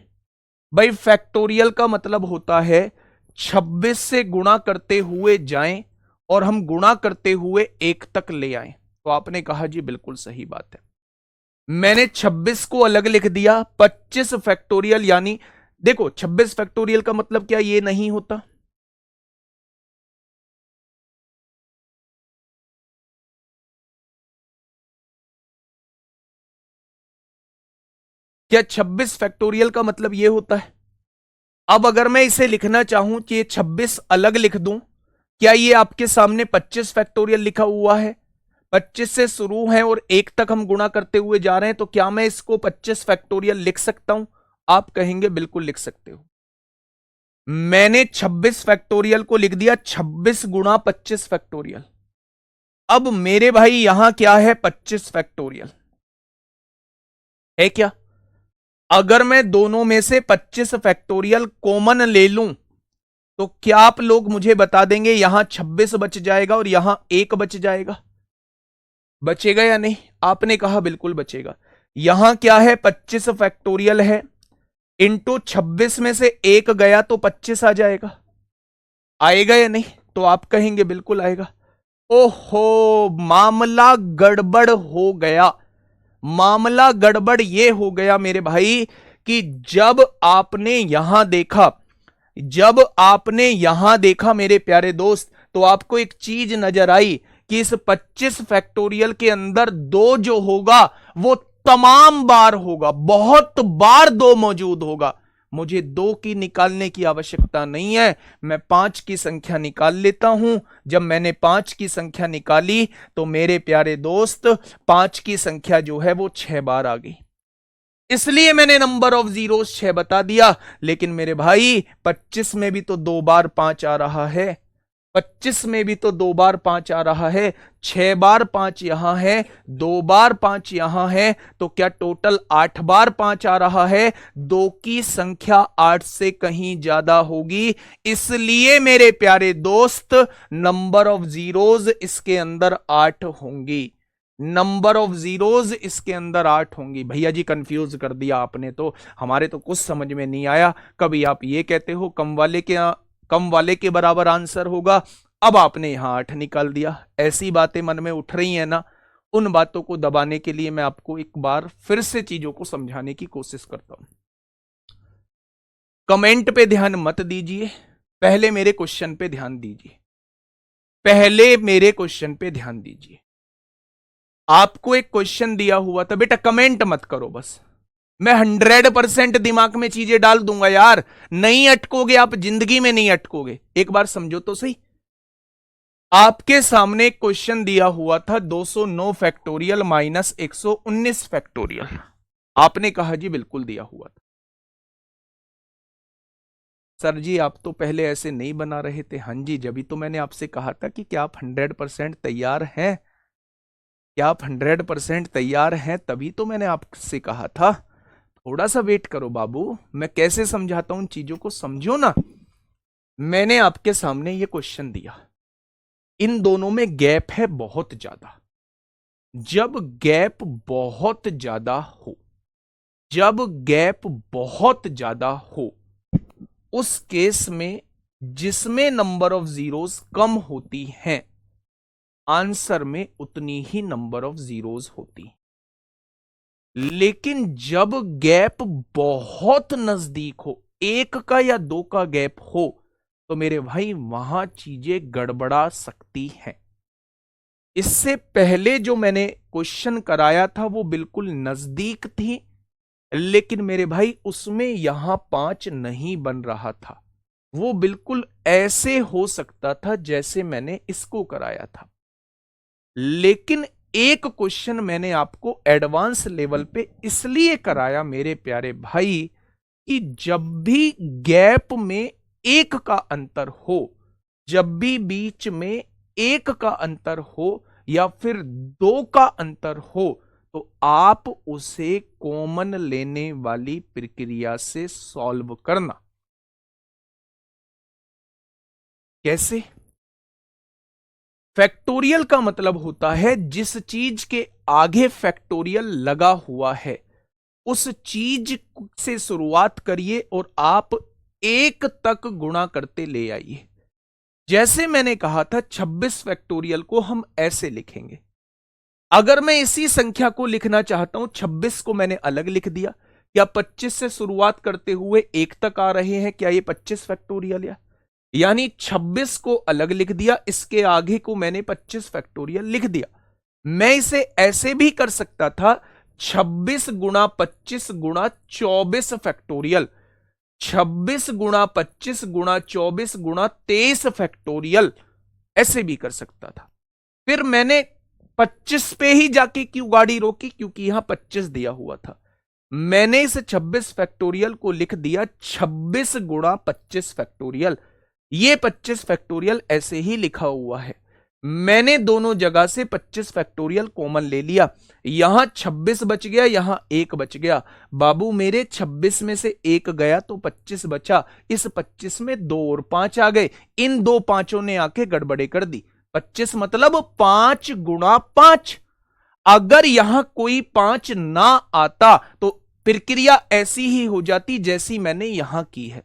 भाई फैक्टोरियल का मतलब होता है 26 से गुणा करते हुए जाएं और हम गुणा करते हुए 1 तक ले आए। तो आपने कहा जी बिल्कुल सही बात है। मैंने 26 को अलग लिख दिया, 25 फैक्टोरियल, यानी देखो 26 फैक्टोरियल का मतलब क्या ये नहीं होता? क्या 26 फैक्टोरियल का मतलब ये होता है? अब अगर मैं इसे लिखना चाहूं कि ये 26 अलग लिख दूं, क्या ये आपके सामने 25 फैक्टोरियल लिखा हुआ है? 25 से शुरू है और 1 तक हम गुणा करते हुए जा रहे हैं, तो क्या मैं इसको 25 फैक्टोरियल लिख सकता हूं? आप कहेंगे बिल्कुल लिख सकते हो। मैंने 26 फैक्टोरियल को लिख दिया 26 गुणा 25 फैक्टोरियल। अब मेरे भाई यहां क्या है? 25 फैक्टोरियल है क्या? अगर मैं दोनों में से 25 फैक्टोरियल कॉमन ले लूं तो क्या आप लोग मुझे बता देंगे यहां 26 बच जाएगा और यहां 1 बच जाएगा? बचेगा या नहीं? आपने कहा बिल्कुल बचेगा। यहां क्या है? 25 फैक्टोरियल है, इंटू 26 में से 1 गया तो 25 आ जाएगा। आएगा या नहीं? तो आप कहेंगे बिल्कुल आएगा। ओहो, मामला गड़बड़ हो गया। मामला गड़बड़ ये हो गया मेरे भाई कि जब आपने यहां देखा, जब आपने यहां देखा मेरे प्यारे दोस्त, तो आपको एक चीज नजर आई कि इस 25 फैक्टोरियल के अंदर 2 जो होगा वो तमाम बार होगा, बहुत बार 2 मौजूद होगा। मुझे 2 की निकालने की आवश्यकता नहीं है, मैं 5 की संख्या निकाल लेता हूं। जब मैंने 5 की संख्या निकाली तो मेरे प्यारे दोस्त 5 की संख्या जो है वो 6 बार आ गई, इसलिए मैंने नंबर ऑफ जीरोस 6 बता दिया। लेकिन मेरे भाई 25 में भी तो 2 बार 5 आ रहा है, 25 में भी तो 2 बार 5 आ रहा है, 6 बार 5 यहां है, 2 बार 5 यहां है, तो क्या टोटल 8 बार 5 आ रहा है? 2 की संख्या 8 से कहीं ज्यादा होगी, इसलिए मेरे प्यारे दोस्त नंबर ऑफ जीरोस इसके अंदर 8 होंगी। नंबर ऑफ जीरोज इसके अंदर 8 होंगी। भैया जी कंफ्यूज कर दिया आपने, तो हमारे तो कुछ समझ में नहीं आया। कभी आप ये कहते हो कम वाले के बराबर आंसर होगा, अब आपने यहां 8 निकाल दिया। ऐसी बातें मन में उठ रही है ना, उन बातों को दबाने के लिए मैं आपको एक बार फिर से चीजों को समझाने की कोशिश करता हूं। कमेंट पे ध्यान मत दीजिए, पहले मेरे क्वेश्चन पे ध्यान दीजिए। पहले मेरे क्वेश्चन पे ध्यान दीजिए। आपको एक क्वेश्चन दिया हुआ था, बेटा कमेंट मत करो बस, मैं 100% दिमाग में चीजें डाल दूंगा यार। नहीं अटकोगे आप, जिंदगी में नहीं अटकोगे। एक बार समझो तो सही। आपके सामने एक क्वेश्चन दिया हुआ था 209 फैक्टोरियल माइनस 119 फैक्टोरियल। आपने कहा जी बिल्कुल दिया हुआ था। सर जी आप तो पहले ऐसे नहीं बना रहे थे। हाँ जी, जब भी तो मैंने आपसे कहा था कि क्या आप 100% तैयार हैं, क्या आप 100% तैयार हैं, तभी तो मैंने आपसे कहा था थोड़ा सा वेट करो बाबू। मैं कैसे समझाता हूं चीजों को, समझो ना। मैंने आपके सामने ये क्वेश्चन दिया, इन दोनों में गैप है बहुत ज्यादा। जब गैप बहुत ज्यादा हो, जब गैप बहुत ज्यादा हो, उस केस में जिसमें नंबर ऑफ जीरोस कम होती हैं, आंसर में उतनी ही नंबर ऑफ जीरोस होती हैं। लेकिन जब गैप बहुत नजदीक हो, 1 का या 2 का गैप हो, तो मेरे भाई वहां चीजें गड़बड़ा सकती हैं। इससे पहले जो मैंने क्वेश्चन कराया था वो बिल्कुल नजदीक थी, लेकिन मेरे भाई उसमें यहां 5 नहीं बन रहा था। वो बिल्कुल ऐसे हो सकता था जैसे मैंने इसको कराया था। लेकिन एक क्वेश्चन मैंने आपको एडवांस लेवल पे इसलिए कराया मेरे प्यारे भाई, कि जब भी गैप में 1 का अंतर हो, जब भी बीच में 1 का अंतर हो या फिर 2 का अंतर हो, तो आप उसे कॉमन लेने वाली प्रक्रिया से सॉल्व करना। कैसे? फैक्टोरियल का मतलब होता है जिस चीज के आगे फैक्टोरियल लगा हुआ है, उस चीज से शुरुआत करिए और आप 1 तक गुणा करते ले आइए। जैसे मैंने कहा था 26 फैक्टोरियल को हम ऐसे लिखेंगे। अगर मैं इसी संख्या को लिखना चाहता हूं, 26 को मैंने अलग लिख दिया, क्या 25 से शुरुआत करते हुए 1 तक आ रहे हैं, क्या ये 25 फैक्टोरियल या, यानी 26 को अलग लिख दिया, इसके आगे को मैंने 25 फैक्टोरियल लिख दिया। मैं इसे ऐसे भी कर सकता था, 26 गुणा 25 गुणा 24 फैक्टोरियल, 26 गुणा 25 गुणा 24 गुणा 23 फैक्टोरियल, ऐसे भी कर सकता था। फिर मैंने 25 पे ही जाके क्यों गाड़ी रोकी, क्योंकि यहां 25 दिया हुआ था। मैंने इस 26 फैक्टोरियल को लिख दिया 26 गुणा 25 फैक्टोरियल। ये 25 फैक्टोरियल ऐसे ही लिखा हुआ है। मैंने दोनों जगह से 25 फैक्टोरियल कॉमन ले लिया, यहां 26 बच गया, यहां 1 बच गया। बाबू मेरे 26 में से 1 गया तो 25 बचा, इस 25 में 2 और 5 आ गए, इन 2 पांचों ने आके गड़बड़े कर दी। 25 मतलब 5 गुणा 5। अगर यहां कोई 5 ना आता तो प्रक्रिया ऐसी ही हो जाती जैसी मैंने यहां की है,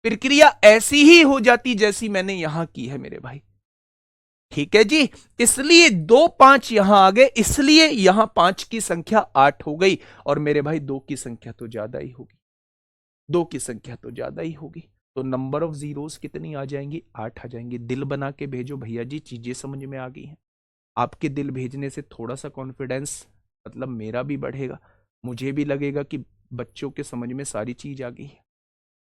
प्रक्रिया ऐसी ही हो जाती जैसी मैंने यहां की है मेरे भाई। ठीक है जी, इसलिए 2 5 यहां आ गए, इसलिए यहां 5 की संख्या 8 हो गई। और मेरे भाई 2 की संख्या तो ज्यादा ही होगी, 2 की संख्या तो ज्यादा ही होगी, तो नंबर ऑफ जीरोस कितनी आ जाएंगी? 8 आ जाएंगी। दिल बना के भेजो भैया जी, चीजें समझ में आ गई हैं। आपके दिल भेजने से थोड़ा सा कॉन्फिडेंस मतलब मेरा भी बढ़ेगा, मुझे भी लगेगा कि बच्चों के समझ में सारी चीज आ गई है।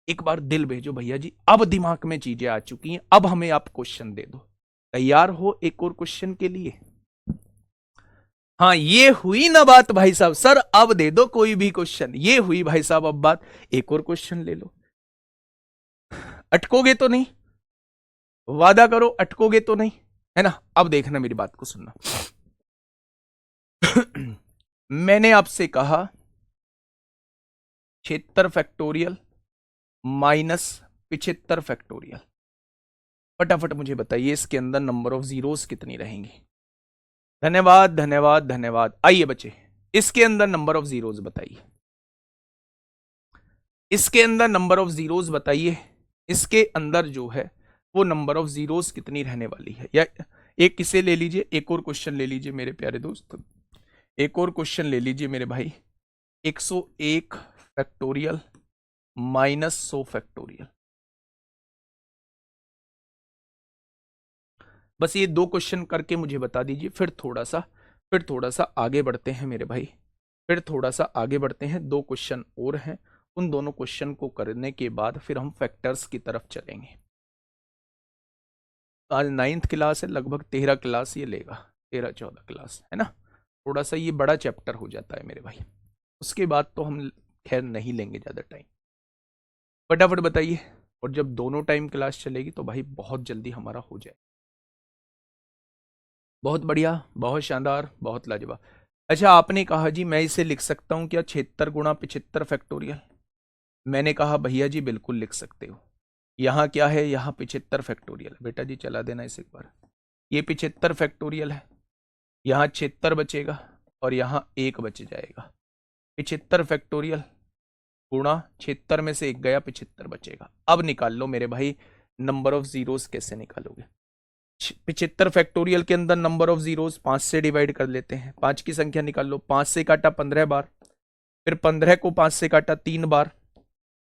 एक बार दिल भेजो भैया जी, अब दिमाग में चीजें आ चुकी हैं, अब हमें आप क्वेश्चन दे दो। तैयार हो एक और क्वेश्चन के लिए? हाँ, ये हुई ना बात भाई साहब, सर अब दे दो कोई भी क्वेश्चन, ये हुई भाई साहब अब बात, एक और क्वेश्चन ले लो। अटकोगे तो नहीं? वादा करो अटकोगे तो नहीं, है ना? अब देखना मेरी बात को सुनना। मैंने आपसे कहा 76 फैक्टोरियल माइनस 75 फैक्टोरियल। फटाफट मुझे बताइए इसके अंदर नंबर ऑफ जीरोस कितनी रहेंगी? धन्यवाद धन्यवाद धन्यवाद। आइए बच्चे, इसके अंदर नंबर ऑफ जीरोज बताइए, इसके अंदर नंबर ऑफ जीरोज बताइए, इसके अंदर जो है वो नंबर ऑफ जीरोज कितनी रहने वाली है। या एक किसे ले लीजिए, एक और क्वेश्चन ले लीजिए मेरे प्यारे दोस्त, एक और क्वेश्चन ले लीजिए मेरे भाई। 101 फैक्टोरियल माइनस 100 फैक्टोरियल, बस ये दो क्वेश्चन करके मुझे बता दीजिए, फिर थोड़ा सा आगे बढ़ते हैं मेरे भाई, फिर थोड़ा सा आगे बढ़ते हैं। दो क्वेश्चन और हैं, उन दोनों क्वेश्चन को करने के बाद फिर हम फैक्टर्स की तरफ चलेंगे। आज 9th क्लास है, लगभग 13 क्लास ये लेगा, 13-14 क्लास है ना, थोड़ा सा ये बड़ा चैप्टर हो जाता है मेरे भाई। उसके बाद तो हम खैर नहीं लेंगे ज़्यादा टाइम। फटाफट बताइए, और जब दोनों टाइम क्लास चलेगी तो भाई बहुत जल्दी हमारा हो जाए। बहुत बढ़िया, बहुत शानदार, बहुत लाजवाब। अच्छा, आपने कहा जी मैं इसे लिख सकता हूं क्या 76 गुणा 75 फैक्टोरियल? मैंने कहा भैया जी बिल्कुल लिख सकते हो। यहाँ क्या है, यहाँ 75 फैक्टोरियल। बेटा जी चला देना इसे एक बार। ये 75 फैक्टोरियल है, यहाँ 76 बचेगा और यहाँ 1 बच जाएगा। 75 फैक्टोरियल गुणा 76 में से 1 गया, 75 बचेगा। अब निकाल लो मेरे भाई नंबर ऑफ जीरोस। कैसे निकालोगे? 75 फैक्टोरियल के अंदर नंबर ऑफ जीरोस 5 से डिवाइड कर लेते हैं। 5 की संख्या निकाल लो। 5 से काटा 15 बार, फिर 15 को 5 से काटा 3 बार,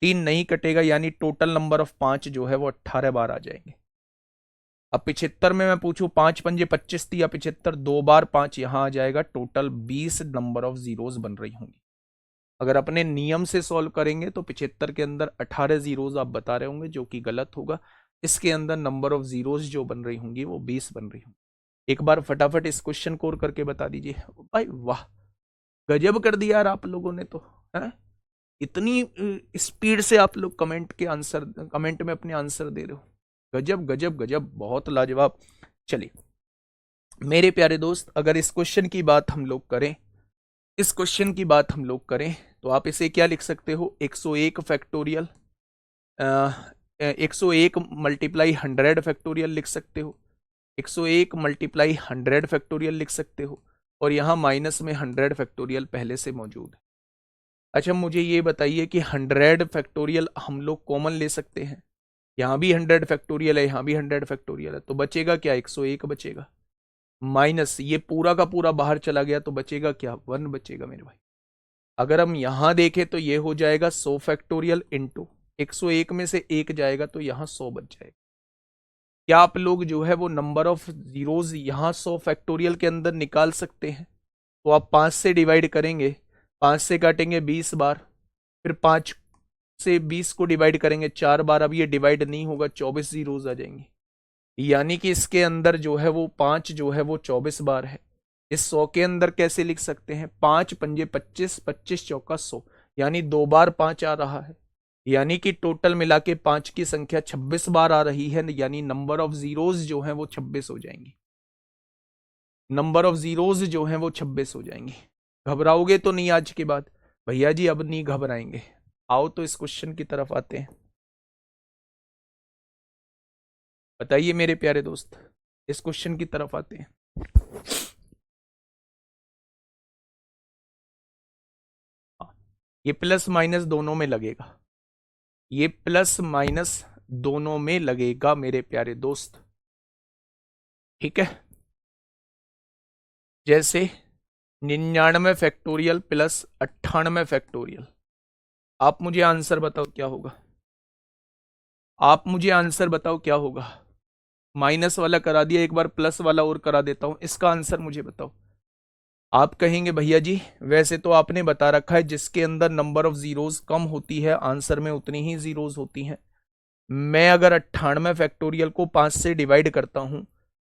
3 नहीं कटेगा, यानी टोटल नंबर ऑफ 5 जो है वो 18 बार आ जाएंगे। अब 75 में मैं पूछूं 5 पंजे 25 थी या 75, 2 बार 5 यहां आ जाएगा, टोटल 20 नंबर ऑफ जीरोस बन रही होंगी। अगर अपने नियम से सॉल्व करेंगे तो 75 के अंदर 18 जीरोस आप बता रहे होंगे, जो कि गलत होगा। इसके अंदर नंबर ऑफ जीरोस जो बन रही होंगी वो 20 बन रही होंगी। एक बार फटाफट इस क्वेश्चन को और करके बता दीजिए भाई। वाह, गजब कर दिया यार आप लोगों ने तो, है इतनी स्पीड से आप लोग कमेंट में अपने आंसर दे रहे हो। गजब गजब गजब, बहुत लाजवाब। चलिए मेरे प्यारे दोस्त, अगर इस क्वेश्चन की बात हम लोग करें, इस क्वेश्चन की बात हम लोग करें तो आप इसे क्या लिख सकते हो, 101 फैक्टोरियल 101 मल्टीप्लाई 100 फैक्टोरियल लिख सकते हो। 101 मल्टीप्लाई 100 फैक्टोरियल लिख सकते हो, और यहाँ माइनस में 100 फैक्टोरियल पहले से मौजूद है। अच्छा मुझे ये बताइए कि 100 फैक्टोरियल हम लोग कॉमन ले सकते हैं? यहाँ भी 100 फैक्टोरियल है, यहाँ भी 100 फैक्टोरियल है, तो बचेगा क्या, 101 बचेगा। माइनस ये पूरा का पूरा बाहर चला गया तो बचेगा क्या, 1 बचेगा मेरे भाई। अगर हम यहां देखें तो ये हो जाएगा 100 फैक्टोरियल इंटू 101 में से 1 जाएगा तो यहां 100 बच जाएगा। क्या आप लोग जो है वो नंबर ऑफ जीरोज यहां 100 फैक्टोरियल के अंदर निकाल सकते हैं? तो आप 5 से डिवाइड करेंगे, 5 से काटेंगे 20 बार, फिर 5 से 20 को डिवाइड करेंगे 4 बार। अब ये डिवाइड नहीं होगा, 24 जीरोज आ जाएंगे, यानी कि इसके अंदर जो है वो 5 जो है वो 24 बार है। इस 100 के अंदर कैसे लिख सकते हैं, 5 पंजे 25, 25 चौका 100, यानी 2 बार 5 आ रहा है, यानी कि टोटल मिला के 5 की संख्या 26 बार आ रही है, यानी नंबर ऑफ जीरोज जो है वो 26 हो जाएंगी। नंबर ऑफ जीरोज जो है वो 26 हो जाएंगी। घबराओगे तो नहीं आज के बाद? भैया जी अब नहीं घबराएंगे। आओ तो इस क्वेश्चन की तरफ आते हैं। बताइए मेरे प्यारे दोस्त, इस क्वेश्चन की तरफ आते हैं। ये प्लस माइनस दोनों में लगेगा, ये प्लस माइनस दोनों में लगेगा मेरे प्यारे दोस्त, ठीक है। जैसे 99 फैक्टोरियल प्लस 98 फैक्टोरियल, आप मुझे आंसर बताओ क्या होगा, आप मुझे आंसर बताओ क्या होगा। माइनस वाला करा दिया, एक बार प्लस वाला और करा देता हूं, इसका आंसर मुझे बताओ। आप कहेंगे भैया जी वैसे तो आपने बता रखा है जिसके अंदर नंबर ऑफ जीरोज कम होती है आंसर में उतनी ही जीरोज होती हैं। मैं अगर 98 फैक्टोरियल को 5 से डिवाइड करता हूं,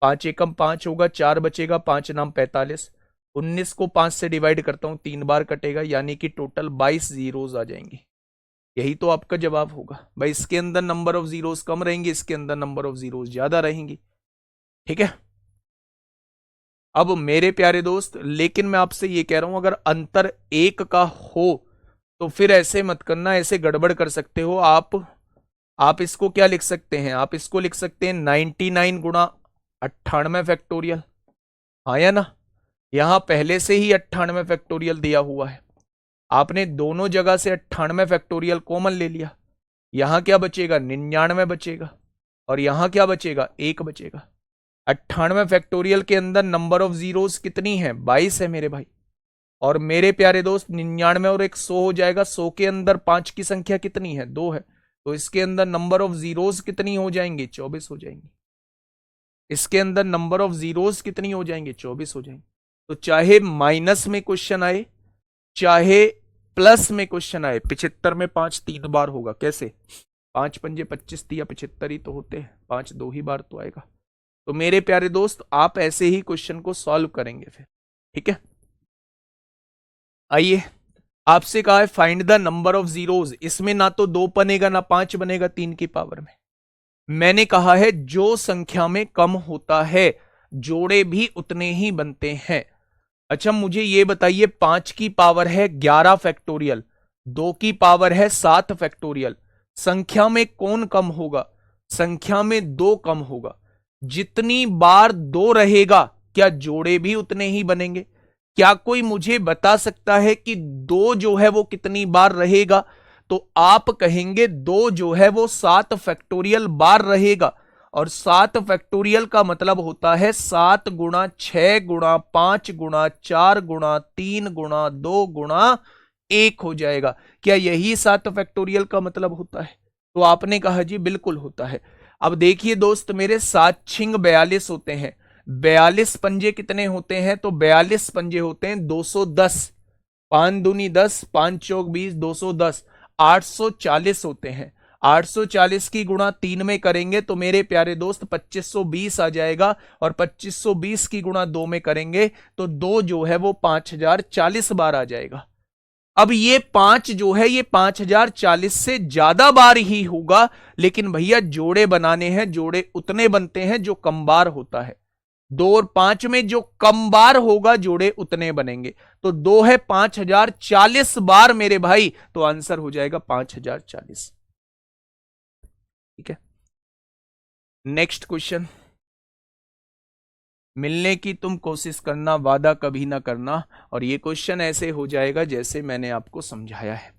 5 एकम 5 होगा, 4 बचेगा, 5 नाम 45, 19 को 5 से डिवाइड करता हूं 3 बार कटेगा, यानी कि टोटल 22 जीरोज आ जाएंगी। यही तो आपका जवाब होगा भाई। इसके अंदर नंबर ऑफ जीरोज कम रहेंगी, इसके अंदर नंबर ऑफ जीरोज ज्यादा रहेंगी, ठीक है। अब मेरे प्यारे दोस्त, लेकिन मैं आपसे ये कह रहा हूं अगर अंतर 1 का हो तो फिर ऐसे मत करना, ऐसे गड़बड़ कर सकते हो आप इसको क्या लिख सकते हैं, आप इसको लिख सकते हैं 99 गुणा 98 फैक्टोरियल, हाँ या ना। यहां पहले से ही 98 फैक्टोरियल दिया हुआ है, आपने दोनों जगह से 98 फैक्टोरियल कॉमन ले लिया, यहां क्या बचेगा 99 बचेगा, और यहां क्या बचेगा 1 बचेगा। 98 फैक्टोरियल के अंदर नंबर ऑफ जीरोस कितनी है 22 है मेरे भाई, और मेरे प्यारे दोस्त 99 और 100 हो जाएगा। 100 के अंदर 5 की संख्या कितनी है 2 है, तो इसके अंदर नंबर ऑफ जीरोस कितनी हो जाएंगी 24 हो जाएंगी। इसके अंदर नंबर ऑफ जीरोस कितनी हो जाएंगे 24 हो जाएंगे। तो चाहे माइनस में क्वेश्चन आए चाहे प्लस में क्वेश्चन आए, 75 में 5 3 बार होगा। कैसे 5 पंजे 25 या 75 ही तो होते हैं, 5 2 ही बार तो आएगा। तो मेरे प्यारे दोस्त आप ऐसे ही क्वेश्चन को सॉल्व करेंगे फिर, ठीक है। आइए, आपसे कहा है find the number of zeros, इसमें ना तो 2 बनेगा ना 5 बनेगा 3 की पावर में। मैंने कहा है जो संख्या में कम होता है जोड़े भी उतने ही बनते हैं। अच्छा मुझे ये बताइए 5 की पावर है 11 फैक्टोरियल, 2 की पावर है 7 फैक्टोरियल, संख्या में कौन कम होगा? संख्या में 2 कम होगा। जितनी बार 2 रहेगा क्या जोड़े भी उतने ही बनेंगे? क्या कोई मुझे बता सकता है कि 2 जो है वो कितनी बार रहेगा? तो आप कहेंगे 2 जो है वो 7 फैक्टोरियल बार रहेगा, और 7 फैक्टोरियल का मतलब होता है 7 गुणा 6 गुणा 5 गुणा 4 गुणा 3 गुणा 2 गुणा 1 हो जाएगा। क्या यही 7 फैक्टोरियल का मतलब होता है? तो आपने कहा जी बिल्कुल होता है। अब देखिए दोस्त मेरे 7 छिंग 42 होते हैं, 42 पंजे कितने होते हैं? तो 42 पंजे होते हैं 210, 5 दूनी 10, 5 चौक 20, 210, 840 होते हैं। 840 की गुणा 3 में करेंगे तो मेरे प्यारे दोस्त 2520 आ जाएगा, और 2520 की गुणा 2 में करेंगे तो 2 जो है वो 5040 बार आ जाएगा। अब ये 5 जो है ये 5040 से ज्यादा बार ही होगा, लेकिन भैया जोड़े बनाने हैं, जोड़े उतने बनते हैं जो कम बार होता है। 2 और 5 में जो कम बार होगा जोड़े उतने बनेंगे। तो 2 है 5040 बार मेरे भाई, तो आंसर हो जाएगा 5040। ठीक है, नेक्स्ट क्वेश्चन। मिलने की तुम कोशिश करना, वादा कभी ना करना। और ये क्वेश्चन ऐसे हो जाएगा जैसे मैंने आपको समझाया है,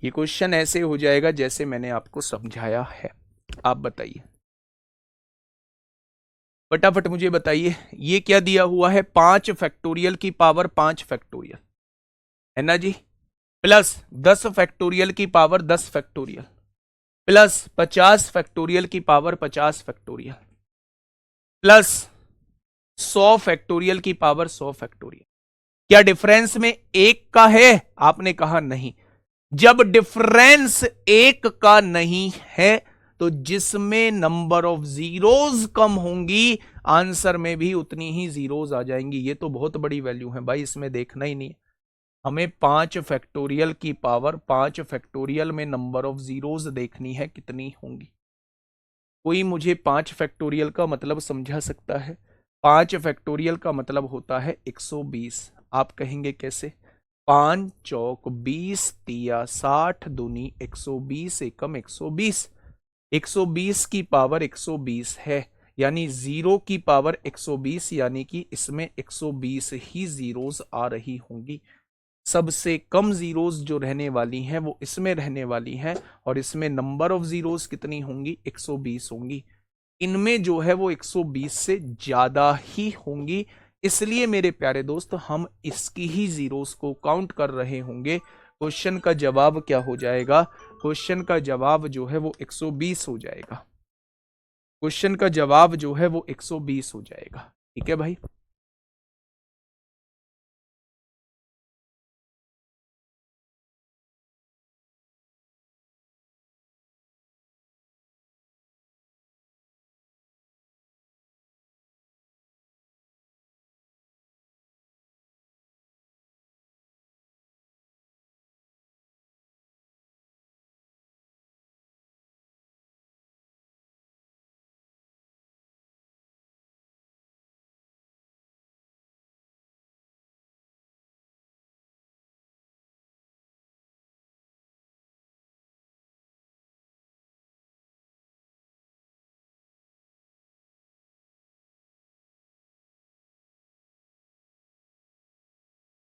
ये क्वेश्चन ऐसे हो जाएगा जैसे मैंने आपको समझाया है। आप बताइए फटाफट मुझे बताइए, ये क्या दिया हुआ है? 5 फैक्टोरियल की पावर 5 फैक्टोरियल है ना जी, प्लस 10 फैक्टोरियल की पावर 10 फैक्टोरियल, प्लस 50 फैक्टोरियल की पावर 50 फैक्टोरियल, प्लस 100 फैक्टोरियल की पावर 100 फैक्टोरियल। क्या डिफरेंस में एक का है? आपने कहा नहीं। जब डिफरेंस एक का नहीं है तो जिसमें नंबर ऑफ जीरोज कम होंगी आंसर में भी उतनी ही जीरोज आ जाएंगी। ये तो बहुत बड़ी वैल्यू है भाई, इसमें देखना ही नहीं है हमें। 5 फैक्टोरियल की पावर 5 फैक्टोरियल में नंबर ऑफ जीरोज देखनी है कितनी होंगी। कोई मुझे 5 फैक्टोरियल का मतलब समझा सकता है? 5 फैक्टोरियल का मतलब होता है 120। आप कहेंगे कैसे? 5 चौक 20 तिया 60 दूनी 120 एकम 120। 120 की पावर 120 है, यानी जीरो की पावर 120, यानी कि इसमें 120 ही जीरोस आ रही होंगी। सबसे कम जीरोस जो रहने वाली हैं वो इसमें रहने वाली हैं, और इसमें नंबर ऑफ जीरोस कितनी होंगी 120 होंगी। इनमें जो है वो 120 से ज्यादा ही होंगी। इसलिए मेरे प्यारे दोस्त हम इसकी ही जीरोस को काउंट कर रहे होंगे। क्वेश्चन का जवाब क्या हो जाएगा? क्वेश्चन का जवाब जो है वो 120 हो जाएगा। क्वेश्चन का जवाब जो है वो 120 हो जाएगा। ठीक है भाई।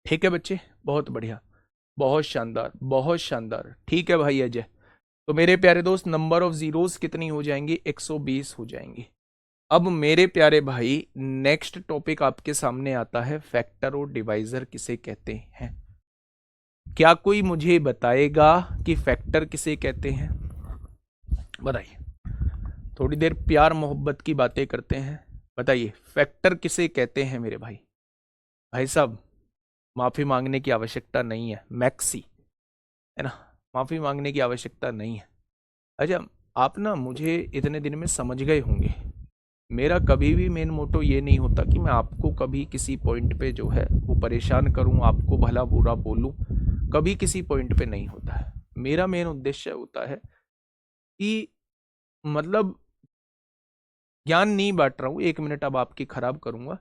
ठीक है बच्चे, बहुत बढ़िया, बहुत शानदार, बहुत शानदार। ठीक है भाई अजय। तो मेरे प्यारे दोस्त, नंबर ऑफ जीरोस कितनी हो जाएंगी? 120 हो जाएंगी। अब मेरे प्यारे भाई, नेक्स्ट टॉपिक आपके सामने आता है, फैक्टर और डिवाइजर किसे कहते हैं। क्या कोई मुझे बताएगा कि फैक्टर किसे कहते हैं? बताइए, थोड़ी देर प्यार मोहब्बत की बातें करते हैं। बताइए, फैक्टर किसे कहते हैं मेरे भाई? भाई साहब, माफी मांगने की आवश्यकता नहीं है, मैक्सी, है ना, माफी मांगने की आवश्यकता नहीं है। अच्छा, आप ना मुझे इतने दिन में समझ गए होंगे, मेरा कभी भी मेन मोटो ये नहीं होता कि मैं आपको कभी किसी पॉइंट पे जो है वो परेशान करूं, आपको भला बुरा बोलूं, कभी किसी पॉइंट पे नहीं होता है। मेरा मेन उद्देश्य होता है कि मतलब ज्ञान नहीं बांट रहा हूं, 1 मिनट अब आपकी खराब करूंगा।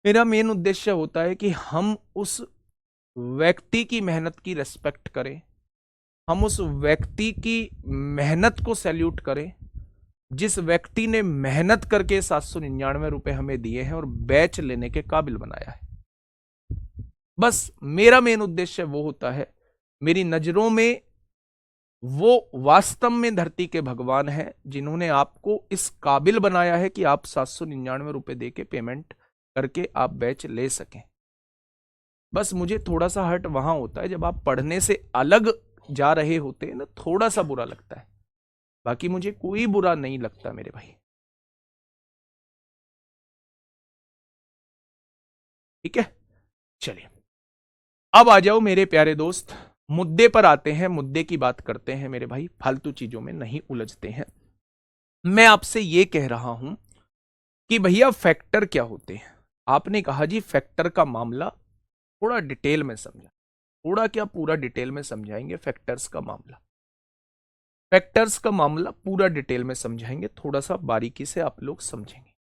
मेरा मेन उद्देश्य होता है कि हम उस व्यक्ति की मेहनत की रेस्पेक्ट करें, हम उस व्यक्ति की मेहनत को सैल्यूट करें जिस व्यक्ति ने मेहनत करके 799 रुपए हमें दिए हैं और बैच लेने के काबिल बनाया है। बस मेरा मेन उद्देश्य वो होता है। मेरी नजरों में वो वास्तव में धरती के भगवान हैं जिन्होंने आपको इस काबिल बनाया है कि आप 799 रुपए दे के पेमेंट करके आप बैच ले सकें। बस मुझे थोड़ा सा हर्ट वहां होता है जब आप पढ़ने से अलग जा रहे होते हैं ना, थोड़ा सा बुरा लगता है। बाकी मुझे कोई बुरा नहीं लगता मेरे भाई। ठीक है, चलिए अब आ जाओ मेरे प्यारे दोस्त, मुद्दे पर आते हैं, मुद्दे की बात करते हैं मेरे भाई, फालतू चीजों में नहीं उलझते हैं। मैं आपसे ये कह रहा हूं कि भैया फैक्टर क्या होते हैं। आपने कहा जी फैक्टर का मामला थोड़ा डिटेल में समझा। थोड़ा क्या, पूरा डिटेल में समझाएंगे फैक्टर्स का मामला। फैक्टर्स का मामला पूरा डिटेल में समझाएंगे, थोड़ा सा बारीकी से आप लोग समझेंगे।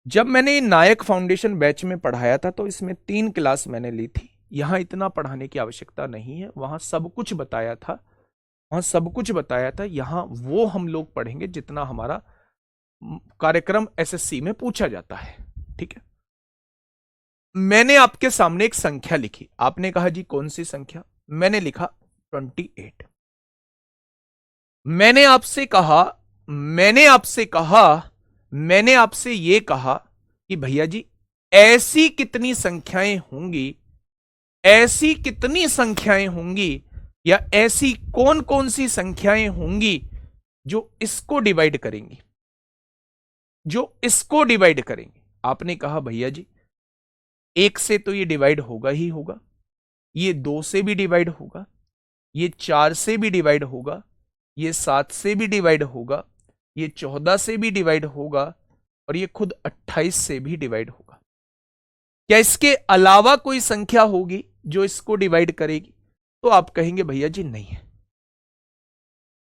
जब मैंने नायक फाउंडेशन बैच में पढ़ाया था तो इसमें 3 क्लास मैंने ली थी। यहां इतना पढ़ाने की आवश्यकता नहीं है, वहां सब कुछ बताया था, वहां सब कुछ बताया था। यहां वो हम लोग पढ़ेंगे जितना हमारा कार्यक्रम एसएससी में पूछा जाता है। ठीक है, मैंने आपके सामने एक संख्या लिखी। आपने कहा जी कौन सी संख्या? मैंने लिखा 28। मैंने आपसे कहा, मैंने आपसे यह कहा कि भैया जी ऐसी कितनी संख्याएं होंगी, ऐसी कितनी संख्याएं होंगी, या ऐसी कौन कौन सी संख्याएं होंगी जो इसको डिवाइड करेंगी, जो इसको डिवाइड करेंगे। आपने कहा भैया जी 1 से तो ये डिवाइड होगा ही होगा, ये 2 से भी डिवाइड होगा, ये 4 से भी डिवाइड होगा, ये 7 से भी डिवाइड होगा, ये 14 से भी डिवाइड होगा, और ये खुद 28 से भी डिवाइड होगा। क्या इसके अलावा कोई संख्या होगी जो इसको डिवाइड करेगी? तो आप कहेंगे भैया जी नहीं है,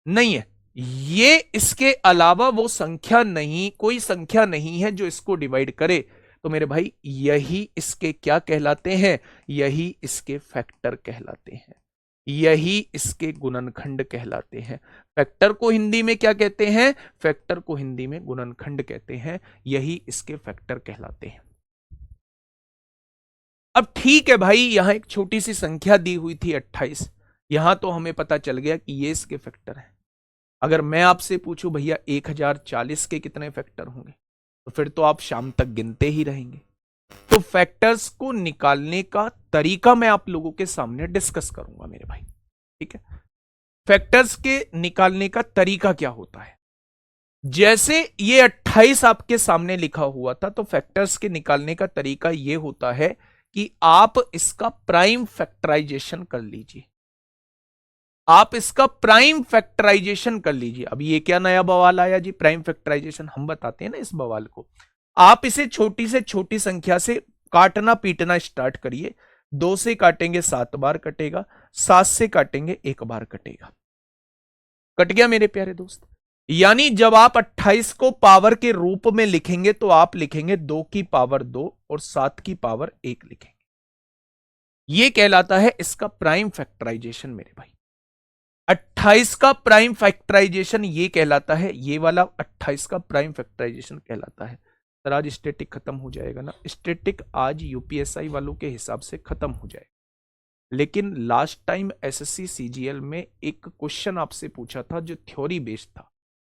नहीं है, ये इसके अलावा वो संख्या नहीं, कोई संख्या नहीं है जो इसको डिवाइड करे। तो मेरे भाई यही इसके क्या कहलाते हैं? यही इसके फैक्टर कहलाते हैं, यही इसके गुणनखंड कहलाते हैं। फैक्टर को हिंदी में क्या कहते हैं? फैक्टर को हिंदी में गुणनखंड कहते हैं, यही इसके फैक्टर कहलाते हैं। अब ठीक है भाई, यहां एक छोटी सी संख्या दी हुई थी 28, यहां तो हमें पता चल गया कि ये इसके फैक्टर है। अगर मैं आपसे पूछूं भैया 1040 के कितने फैक्टर होंगे, तो फिर तो आप शाम तक गिनते ही रहेंगे। तो फैक्टर्स को निकालने का तरीका मैं आप लोगों के सामने डिस्कस करूंगा मेरे भाई। ठीक है, फैक्टर्स के निकालने का तरीका क्या होता है। जैसे ये 28 आपके सामने लिखा हुआ था, तो फैक्टर्स के निकालने का तरीका यह होता है कि आप इसका प्राइम फैक्टराइजेशन कर लीजिए, आप इसका प्राइम फैक्टराइजेशन कर लीजिए। अब ये क्या नया बवाल आया जी, प्राइम फैक्टराइजेशन? हम बताते हैं ना इस बवाल को। आप इसे छोटी से छोटी संख्या से काटना पीटना स्टार्ट करिए। 2 से काटेंगे 7 बार कटेगा, 7 से काटेंगे 1 बार कटेगा। कट गया मेरे प्यारे दोस्त। यानी जब आप 28 को पावर के रूप में लिखेंगे तो आप लिखेंगे 2 की पावर 2 और 7 की पावर 1 लिखेंगे। यह कहलाता है इसका प्राइम फैक्टराइजेशन मेरे भाई। 28 का प्राइम फैक्टराइजेशन ये कहलाता है, ये वाला 28 का प्राइम फैक्टराइजेशन कहलाता है। सर आज स्टैटिक खत्म हो जाएगा ना, स्टैटिक आज यूपीएसआई वालों के हिसाब से खत्म हो जाएगा, लेकिन लास्ट टाइम एसएससी सीजीएल में एक क्वेश्चन आपसे पूछा था जो थ्योरी बेस्ड था,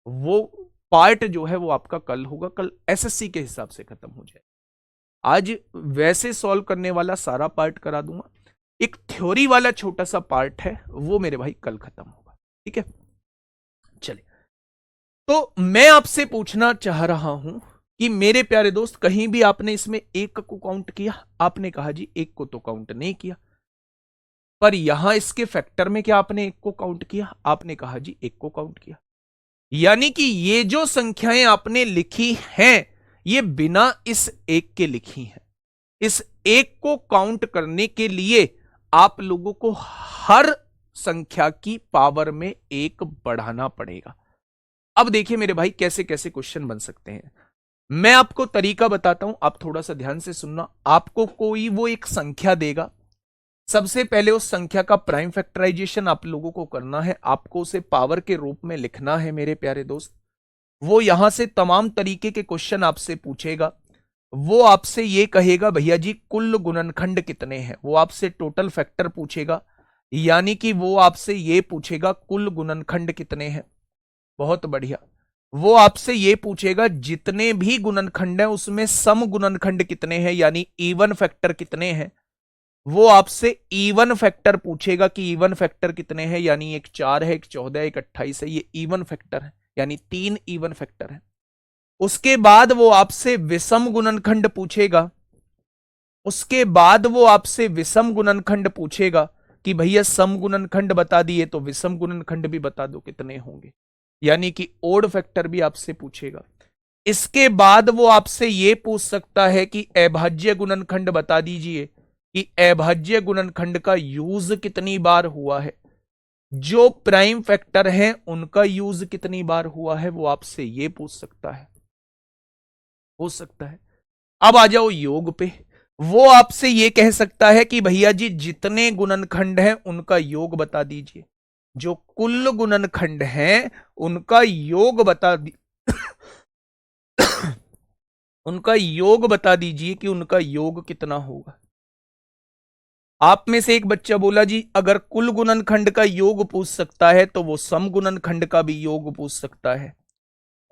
वो पार्ट जो है वो आपका कल होगा, कल एसएससी के हिसाब से खत्म हो जाएगा। आज वैसे सॉल्व करने वाला सारा पार्ट करा दूंगा, एक थ्योरी वाला छोटा सा पार्ट है वो मेरे भाई कल खत्म होगा, ठीक है। चलिए, तो मैं आपसे पूछना चाह रहा हूं कि मेरे प्यारे दोस्त, कहीं भी आपने इसमें एक को काउंट किया? आपने कहा जी एक को तो काउंट नहीं किया। पर यहां इसके फैक्टर में क्या आपने एक को काउंट किया? आपने कहा जी एक को काउंट किया। यानी कि ये जो संख्याएं आपने लिखी हैं ये बिना इस एक के लिखी हैं। इस एक को काउंट करने के लिए आप लोगों को हर संख्या की पावर में एक बढ़ाना पड़ेगा। अब देखिए मेरे भाई कैसे कैसे क्वेश्चन बन सकते हैं, मैं आपको तरीका बताता हूं, आप थोड़ा सा ध्यान से सुनना। आपको कोई वो एक संख्या देगा, सबसे पहले उस संख्या का प्राइम फैक्टराइजेशन आप लोगों को करना है, आपको उसे पावर के रूप में लिखना है मेरे प्यारे दोस्त। वो यहां से तमाम तरीके के क्वेश्चन आपसे पूछेगा, वो आपसे ये कहेगा भैया जी कुल गुणनखंड कितने हैं, वो आपसे टोटल फैक्टर पूछेगा, यानी कि वो आपसे ये पूछेगा कुल गुणनखंड कितने हैं। बहुत बढ़िया। वो आपसे ये पूछेगा जितने भी गुणनखंड हैं उसमें सम गुणनखंड कितने हैं, यानी इवन फैक्टर कितने हैं। वो आपसे इवन फैक्टर पूछेगा कि इवन फैक्टर कितने हैं, यानी एक 4 है, एक 14 है, एक 28 है, ये इवन फैक्टर है, यानी 3 इवन फैक्टर है। उसके बाद वो आपसे विषम गुणनखंड पूछेगा, उसके बाद वो आपसे विषम गुणनखंड पूछेगा कि भैया सम गुणनखंड बता दिए तो विषम गुणनखंड भी बता दो कितने होंगे, यानी कि ओड फैक्टर भी आपसे पूछेगा। इसके बाद वो आपसे ये पूछ सकता है कि अभाज्य गुणनखंड बता दीजिए कि अभाज्य गुणनखंड का यूज कितनी बार हुआ है, जो प्राइम फैक्टर हैं उनका यूज कितनी बार हुआ है, वो आपसे ये पूछ सकता है, हो सकता है। अब आ जाओ योग पे, वो आपसे ये कह सकता है कि भैया जी जितने गुणनखंड हैं उनका योग बता दीजिए, जो कुल गुणनखंड हैं उनका योग बता उनका योग बता दीजिए कि उनका योग कितना होगा। आप में से एक बच्चा बोला जी अगर कुल गुणनखंड का योग पूछ सकता है तो वो सम गुणनखंड का भी योग पूछ सकता है।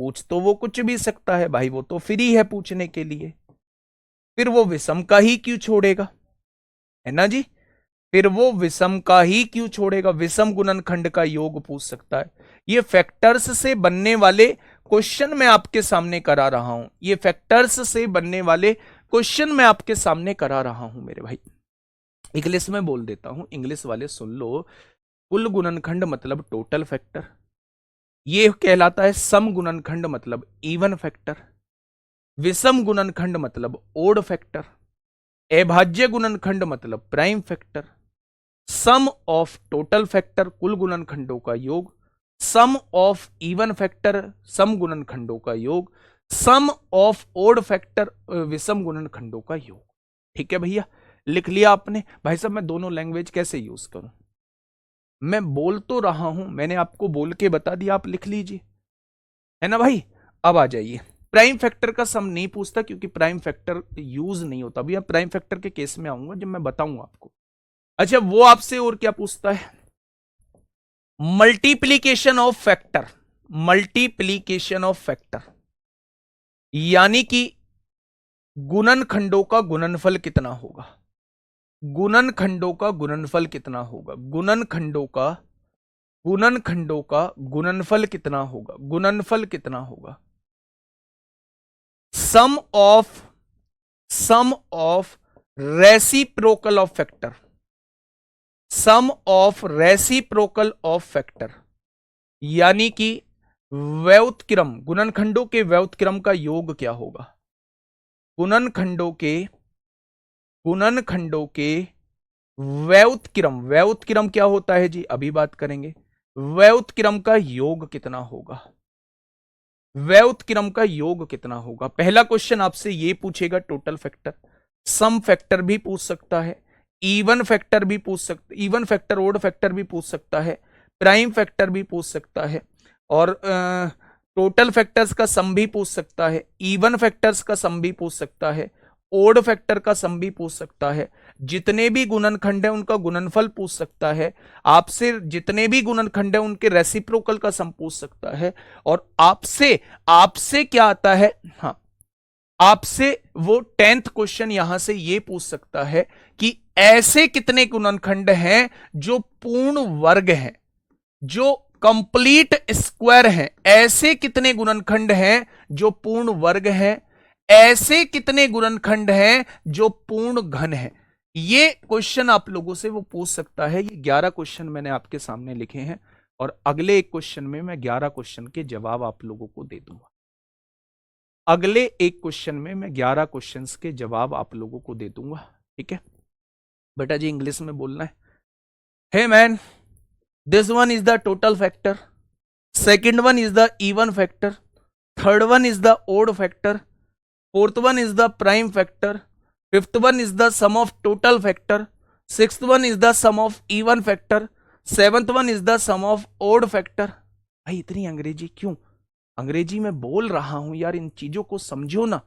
पूछ तो वो कुछ भी सकता है भाई, वो तो फ्री है पूछने के लिए, फिर वो विषम का ही क्यों छोड़ेगा, है ना जी। फिर वो विषम का ही क्यों छोड़ेगा, विषम गुणनखंड का योग पूछ सकता है। ये फैक्टर्स से बनने वाले क्वेश्चन मैं आपके सामने करा रहा हूं, ये फैक्टर्स से बनने वाले क्वेश्चन मैं आपके सामने करा रहा हूं मेरे भाई। इंग्लिश में बोल देता हूं, इंग्लिश वाले सुन लो। कुल गुणनखंड मतलब टोटल फैक्टर, ये कहलाता है सम गुणनखंड मतलब इवन फैक्टर, विषम गुणनखंड मतलब ओड फैक्टर, अभाज्य गुणनखंड मतलब prime factor, sum of total factor कुल गुणनखंडों का योग, sum of even factor sum गुणनखंडों का योग, सम ऑफ ओड फैक्टर विषम गुणनखंडों का योग। ठीक है भैया, लिख लिया आपने? भाई साहब मैं दोनों लैंग्वेज कैसे यूज करूं, मैं बोल तो रहा हूं, मैंने आपको बोल के बता दिया, आप लिख लीजिए, है ना भाई। अब आ जाइए, प्राइम फैक्टर का सम नहीं पूछता क्योंकि प्राइम फैक्टर यूज नहीं होता। भैया प्राइम फैक्टर के केस में आऊंगा जब मैं बताऊंगा आपको। अच्छा वो आपसे और क्या पूछता है, multiplication of factor, multiplication of factor, यानी कि गुणनखंडों का गुणनफल कितना होगा, गुणनखंडों का गुणनफल कितना होगा, गुणनखंडों का गुणनफल कितना होगा, गुणनफल कितना होगा। Sum of reciprocal of factor, sum of reciprocal of factor, यानी कि व्युत्क्रम, गुणनखंडों के व्युत्क्रम का योग क्या होगा, गुणनखंडों के व्युत्क्रम, व्युत्क्रम क्या होता है जी अभी बात करेंगे, व्युत्क्रम का योग कितना होगा, व्युत्क्रम का योग कितना होगा। पहला क्वेश्चन आपसे ये पूछेगा टोटल फैक्टर, सम फैक्टर भी पूछ सकता है, इवन फैक्टर भी पूछ सकता, इवन फैक्टर ओड फैक्टर भी पूछ सकता है, प्राइम फैक्टर भी पूछ सकता है, और टोटल फैक्टर्स का सम भी पूछ सकता है, इवन फैक्टर्स का सम भी पूछ सकता है, ओड फैक्टर का सम भी पूछ सकता है, जितने भी गुणनखंड है उनका गुणनफल पूछ सकता है, आपसे जितने भी गुणनखंड है उनके रेसिप्रोकल का सम पूछ सकता है, और आपसे आपसे क्या आता है, हाँ, आपसे वो 10th क्वेश्चन यहां से ये पूछ सकता है कि ऐसे कितने गुणनखंड हैं जो पूर्ण वर्ग हैं, जो कंप्लीट स्क्वायर हैं, ऐसे कितने गुणनखंड हैं जो पूर्ण वर्ग हैं, ऐसे कितने गुणनखंड हैं जो पूर्ण घन है। ये क्वेश्चन आप लोगों से वो पूछ सकता है। ये 11 क्वेश्चन मैंने आपके सामने लिखे हैं और अगले एक क्वेश्चन में मैं 11 क्वेश्चन के जवाब आप लोगों को दे दूंगा। अगले एक क्वेश्चन में मैं 11 क्वेश्चंस के जवाब आप लोगों को दे दूंगा। ठीक है बेटा जी, इंग्लिश में बोलना है। Hey man, this one is the total factor, second one is the even factor, third one is the odd factor, fourth one is the prime factor, fifth one is the sum of total factor, sixth one is the sum of even factor, seventh one is the sum of odd factor. भाई इतनी अंग्रेजी क्यों? अंग्रेजी में बोल रहा हूं यार, इन चीजों को समझो ना।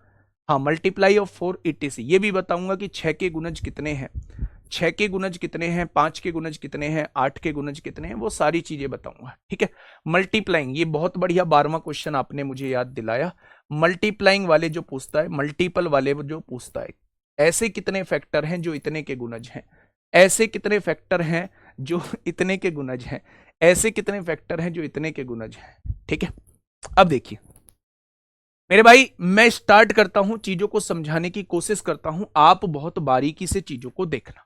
हाँ, मल्टीप्लाई ऑफ 4 etc। ये भी बताऊंगा कि 6 के गुणज कितने हैं, 6 के गुणज कितने हैं, 5 के गुणज कितने हैं, 8 के गुणज कितने हैं, वो सारी चीजें बताऊंगा। ठीक है, मल्टीप्लाइंग, ये बहुत बढ़िया 12वां क्वेश्चन आपने मुझे याद दिलाया। मल्टीप्लाइंग वाले जो पूछता है, मल्टीपल वाले जो पूछता है, ऐसे कितने फैक्टर हैं जो इतने के गुणज हैं, ऐसे कितने फैक्टर हैं जो इतने के गुणज हैं, ऐसे कितने फैक्टर हैं जो इतने के गुणज हैं। ठीक है, अब देखिए मेरे भाई, मैं स्टार्ट करता हूं, चीजों को समझाने की कोशिश करता हूं, आप बहुत बारीकी से चीजों को देखना।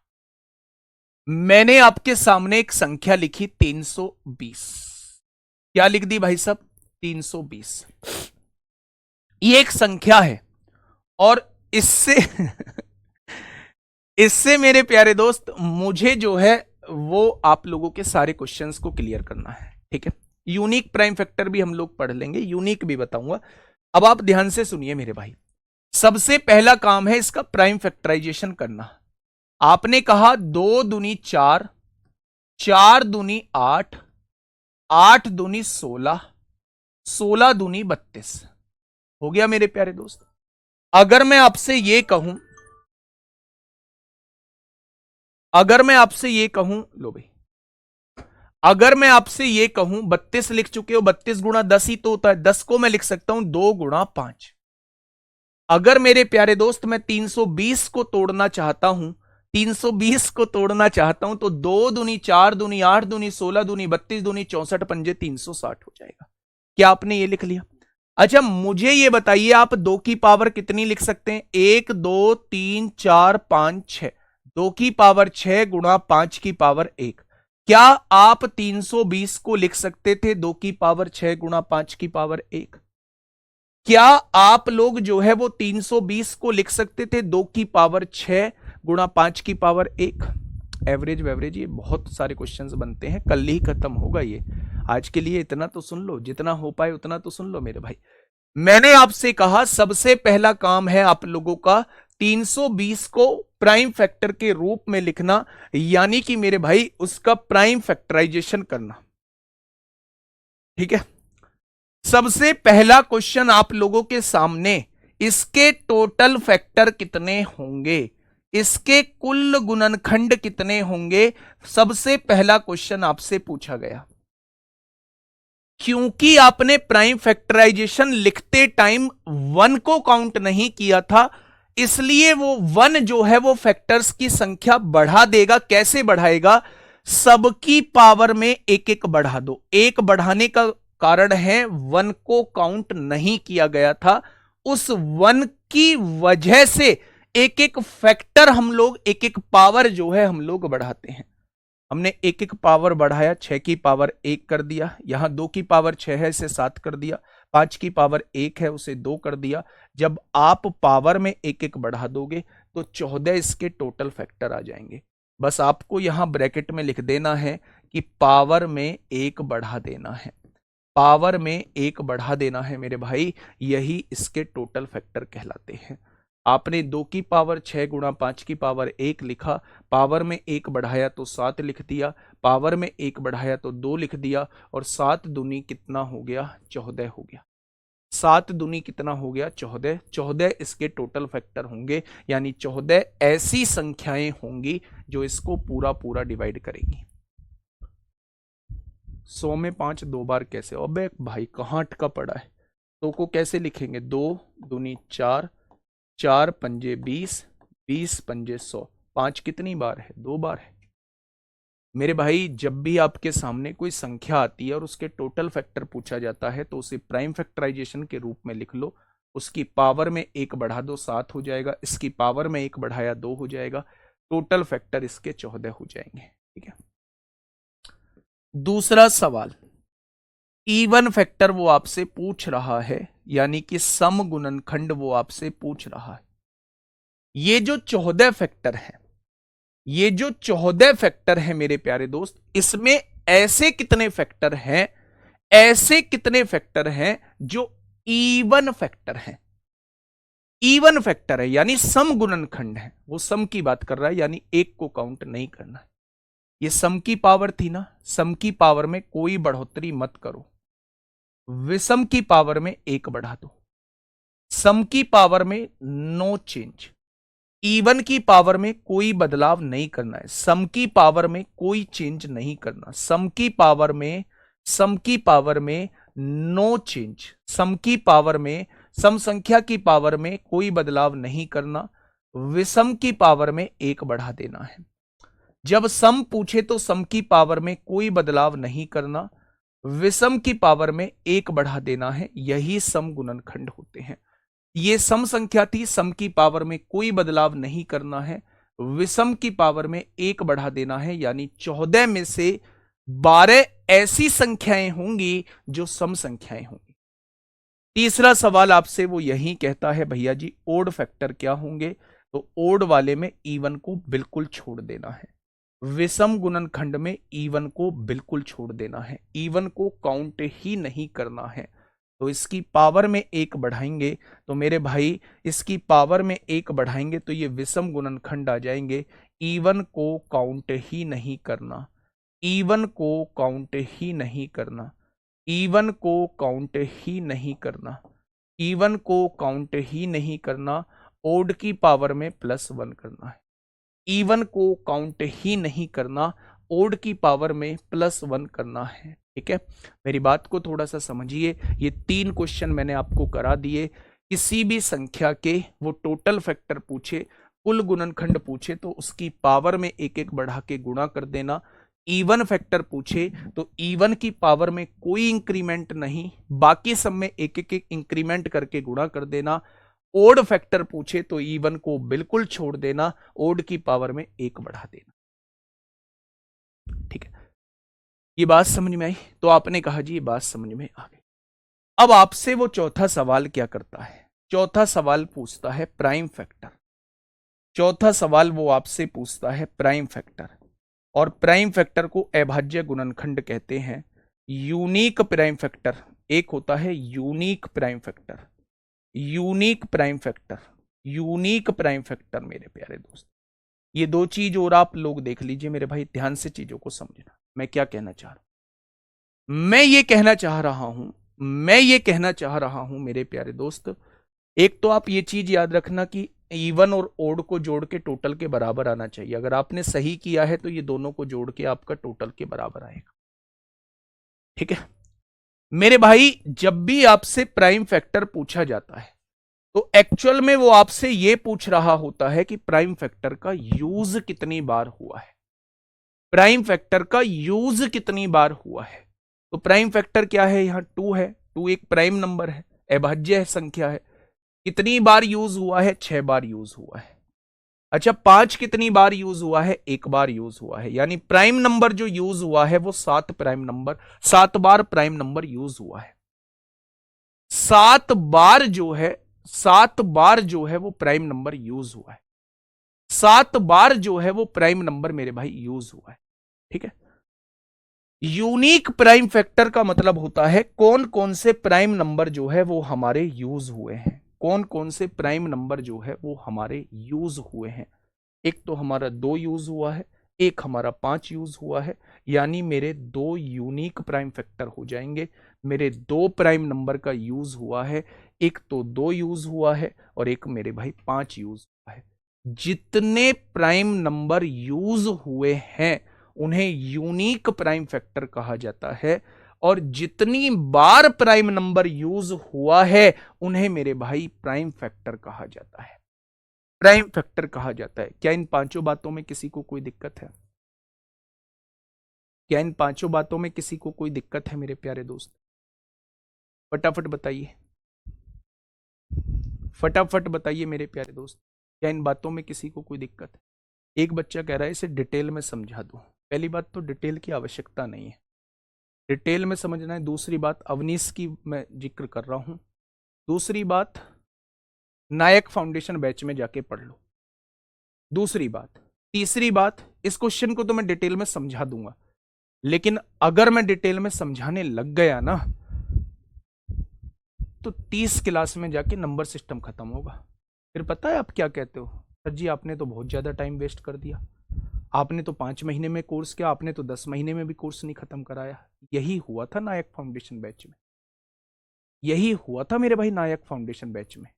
मैंने आपके सामने एक संख्या लिखी 320। क्या लिख दी भाई साहब? 320। ये एक संख्या है और इससे इससे मेरे प्यारे दोस्त मुझे जो है वो आप लोगों के सारे क्वेश्चंस को क्लियर करना है। ठीक है, यूनिक प्राइम फैक्टर भी हम लोग पढ़ लेंगे, यूनिक भी बताऊंगा। अब आप ध्यान से सुनिए मेरे भाई, सबसे पहला काम है इसका प्राइम फैक्टराइजेशन करना। आपने कहा 2 दूनी 4, 4 दूनी 8, 8 दूनी 16, 16 दूनी 32। हो गया मेरे प्यारे दोस्त। अगर मैं आपसे ये कहूं, लो भाई, अगर मैं आपसे ये कहूं 32 लिख चुके हो, 32 गुणा 10 ही तो होता है, 10 को मैं लिख सकता हूं 2 गुणा 5। अगर मेरे प्यारे दोस्त मैं 320 को तोड़ना चाहता हूं, 320 को तोड़ना चाहता हूं, तो 2 दूनी 4 दूनी 8 दूनी 16 दूनी 32 दूनी 64 पंजे 360 हो जाएगा। क्या आपने ये लिख लिया? अच्छा मुझे ये बताइए, आप 2 की पावर कितनी लिख सकते हैं? 1 2 3 4 5 6। 2 की पावर 6 गुणा 5 की पावर 1। क्या आप 320 को लिख सकते थे 2 की पावर 6 गुणा 5 की पावर 1? क्या आप लोग जो है वो 320 को लिख सकते थे 2 की पावर 6 गुणा 5 की पावर 1? एवरेज वेवरेज ये बहुत सारे क्वेश्चंस बनते हैं, कल ही खत्म होगा ये। आज के लिए इतना तो सुन लो, जितना हो पाए उतना तो सुन लो मेरे भाई। मैंने आपसे कहा सबसे पहला काम है आप लोगों का 320 को प्राइम फैक्टर के रूप में लिखना, यानी कि मेरे भाई उसका प्राइम फैक्टराइजेशन करना। ठीक है, सबसे पहला क्वेश्चन आप लोगों के सामने, इसके टोटल फैक्टर कितने होंगे, इसके कुल गुणनखंड कितने होंगे, सबसे पहला क्वेश्चन आपसे पूछा गया। क्योंकि आपने प्राइम फैक्टराइजेशन लिखते टाइम 1 को काउंट नहीं किया था, इसलिए वो 1 जो है वो फैक्टर्स की संख्या बढ़ा देगा। कैसे बढ़ाएगा? सबकी पावर में एक एक बढ़ा दो। एक बढ़ाने का कारण है 1 को काउंट नहीं किया गया था, उस 1 की वजह से एक एक फैक्टर हम लोग, एक एक पावर जो है हम लोग बढ़ाते हैं। हमने एक एक पावर बढ़ाया, 6 की पावर 1 कर दिया, यहां 2 की पावर 6 है इसे 7 कर दिया, 5 की पावर 1 है उसे 2 कर दिया। जब आप पावर में एक एक बढ़ा दोगे तो 14 इसके टोटल फैक्टर आ जाएंगे। बस आपको यहां ब्रैकेट में लिख देना है कि पावर में 1 बढ़ा देना है, पावर में 1 बढ़ा देना है मेरे भाई, यही इसके टोटल फैक्टर कहलाते हैं। आपने 2 की पावर 6 गुणा 5 की पावर 1 लिखा, पावर में 1 बढ़ाया तो 7 लिख दिया, पावर में 1 बढ़ाया तो 2 लिख दिया, और 7 दूनी कितना हो गया? 14 हो गया। 7 दूनी कितना हो गया 14, 14 इसके टोटल फैक्टर होंगे, यानी 14 ऐसी संख्याएं होंगी जो इसको पूरा पूरा डिवाइड करेंगी। 100 में 5 दो बार कैसे, अबे भाई कहाँ अटका पड़ा है, तो को कैसे लिखेंगे, 2 दूनी 4, 4 पंजे 20, 20 पंजे 100, 5 कितनी बार है, 2 बार है। मेरे भाई जब भी आपके सामने कोई संख्या आती है और उसके टोटल फैक्टर पूछा जाता है तो उसे प्राइम फैक्टराइजेशन के रूप में लिख लो, उसकी पावर में 1 बढ़ा दो 7 हो जाएगा, इसकी पावर में 1 बढ़ाया 2 हो जाएगा, टोटल फैक्टर इसके 14 हो जाएंगे। ठीक है, दूसरा सवाल, इवन फैक्टर वो आपसे पूछ रहा है, यानी कि सम गुणनखंड वो आपसे पूछ रहा है। ये जो 14 फैक्टर है, ये जो 14 फैक्टर है मेरे प्यारे दोस्त, इसमें ऐसे कितने फैक्टर हैं, ऐसे कितने फैक्टर हैं जो इवन फैक्टर हैं। इवन फैक्टर है यानी सम गुणनखंड है, वो सम की बात कर रहा है, यानी एक को काउंट नहीं करना है। ये सम की पावर थी ना, सम की पावर में कोई बढ़ोतरी मत करो, विषम की पावर में 1 बढ़ा दो, सम की पावर में नो चेंज, इवन की पावर में कोई बदलाव नहीं करना है, सम की पावर में कोई चेंज नहीं करना, सम की पावर में, सम की पावर में नो चेंज, सम की पावर में, सम संख्या की पावर में कोई बदलाव नहीं करना, विषम की पावर में 1 बढ़ा देना है। जब सम पूछे तो सम की पावर में कोई बदलाव नहीं करना, विषम की पावर में 1 बढ़ा देना है, यही सम गुणनखंड होते हैं। ये सम संख्या थी, सम की पावर में कोई बदलाव नहीं करना है, विषम की पावर में 1 बढ़ा देना है, यानी 14 में से 12 ऐसी संख्याएं होंगी जो सम संख्याएं होंगी। तीसरा सवाल आपसे वो यही कहता है, भैया जी ओड फैक्टर क्या होंगे, तो ओड वाले में इवन को बिल्कुल छोड़ देना है, विषम गुणनखंड में इवन को बिल्कुल छोड़ देना है, इवन को काउंट ही नहीं करना है। तो इसकी पावर में 1 बढ़ाएंगे तो मेरे भाई इसकी पावर में 1 बढ़ाएंगे तो ये विषम गुणनखंड आ जाएंगे, इवन को काउंट ही नहीं करना, इवन को काउंट ही नहीं करना, इवन को काउंट ही नहीं करना, इवन को काउंट ही नहीं करना, ओड की पावर में +1 करना है, इवन को काउंट ही नहीं करना, ओड की पावर में +1 करना है। ठीक है, मेरी बात को थोड़ा सा समझिए, ये 3 क्वेश्चन मैंने आपको करा दिए। किसी भी संख्या के वो टोटल फैक्टर पूछे, कुल गुणनखंड पूछे तो उसकी पावर में 1-1 बढ़ा के गुणा कर देना, इवन फैक्टर पूछे तो इवन की पावर में कोई इंक्रीमेंट नहीं, बाकी सब में 1-1 इंक्रीमेंट करके गुणा कर देना, ओड फैक्टर पूछे तो इवन को बिल्कुल छोड़ देना, ओड की पावर में 1 बढ़ा देना। ठीक है, ये बात समझ में आई, तो आपने कहा जी ये बात समझ में आ गई। अब आपसे वो चौथा सवाल क्या करता है, चौथा सवाल पूछता है प्राइम फैक्टर, चौथा सवाल वो आपसे पूछता है प्राइम फैक्टर, और प्राइम फैक्टर को अभाज्य गुणनखंड कहते हैं। यूनिक प्राइम फैक्टर, एक होता है unique prime factor, unique prime factor, unique prime factor मेरे प्यारे दोस्त, ये 2 चीज और आप लोग देख लीजिए मेरे भाई, ध्यान से चीजों को समझना। मैं क्या कहना चाह रहा हूं, मैं ये कहना चाह रहा हूं मेरे प्यारे दोस्त, एक तो आप ये चीज याद रखना कि इवन और ओड को जोड़ के टोटल के बराबर आना चाहिए। अगर आपने सही किया है तो ये दोनों को जोड़ के आपका टोटल के बराबर आएगा। ठीक है मेरे भाई, जब भी आपसे प्राइम फैक्टर पूछा जाता है तो एक्चुअल में वो आपसे ये पूछ रहा होता है कि प्राइम फैक्टर का यूज कितनी बार हुआ है, प्राइम फैक्टर का यूज कितनी बार हुआ है। तो प्राइम फैक्टर क्या है, यहां 2 है, 2 एक प्राइम नंबर है, अभाज्य संख्या है, कितनी बार यूज हुआ है, 6 बार यूज हुआ है। अच्छा 5 कितनी बार यूज हुआ है, 1 बार यूज हुआ है, यानी प्राइम नंबर जो यूज हुआ है वो 7 प्राइम नंबर, 7 बार प्राइम नंबर यूज हुआ है। 7 बार जो है, 7 बार जो है वो प्राइम नंबर यूज हुआ है, 7 बार जो है वो प्राइम नंबर मेरे भाई यूज हुआ है। ठीक है, यूनिक प्राइम फैक्टर का मतलब होता है कौन कौन से प्राइम नंबर जो है वो हमारे यूज हुए हैं, कौन कौन से प्राइम नंबर जो है वो हमारे यूज हुए हैं। एक तो हमारा 2 यूज हुआ है, एक हमारा 5 यूज हुआ है, यानी मेरे 2 यूनिक प्राइम फैक्टर हो जाएंगे। मेरे 2 प्राइम नंबर का यूज हुआ है, एक तो 2 यूज हुआ है और एक मेरे भाई 5 यूज हुआ है। जितने प्राइम नंबर यूज हुए हैं उन्हें यूनिक प्राइम फैक्टर कहा जाता है, और जितनी बार प्राइम नंबर यूज हुआ है उन्हें मेरे भाई प्राइम फैक्टर कहा जाता है, प्राइम फैक्टर कहा जाता है। क्या इन पांचों बातों में किसी को कोई दिक्कत है? क्या इन पांचों बातों में किसी को कोई दिक्कत है मेरे प्यारे दोस्त? फटाफट बताइए, फटाफट बताइए मेरे प्यारे दोस्त, क्या इन बातों में किसी को कोई दिक्कत है? एक बच्चा कह रहा है इसे डिटेल में समझा दो। पहली बात तो डिटेल की आवश्यकता नहीं है, डिटेल में समझना है। दूसरी बात अवनीश की मैं जिक्र कर रहा हूं। दूसरी बात नायक फाउंडेशन बैच में जाके पढ़ लो। दूसरी बात, तीसरी बात, इस क्वेश्चन को तो मैं डिटेल में समझा दूंगा, लेकिन अगर मैं डिटेल में समझाने लग गया ना तो 30 क्लास में जाके नंबर सिस्टम खत्म होगा। फिर पता है आप क्या कहते हो, सर जी आपने तो बहुत ज्यादा टाइम वेस्ट कर दिया, आपने तो 5 महीने में कोर्स किया, आपने तो 10 महीने में भी कोर्स नहीं खत्म कराया। यही हुआ था नायक फाउंडेशन बैच में, यही हुआ था मेरे भाई नायक फाउंडेशन बैच में।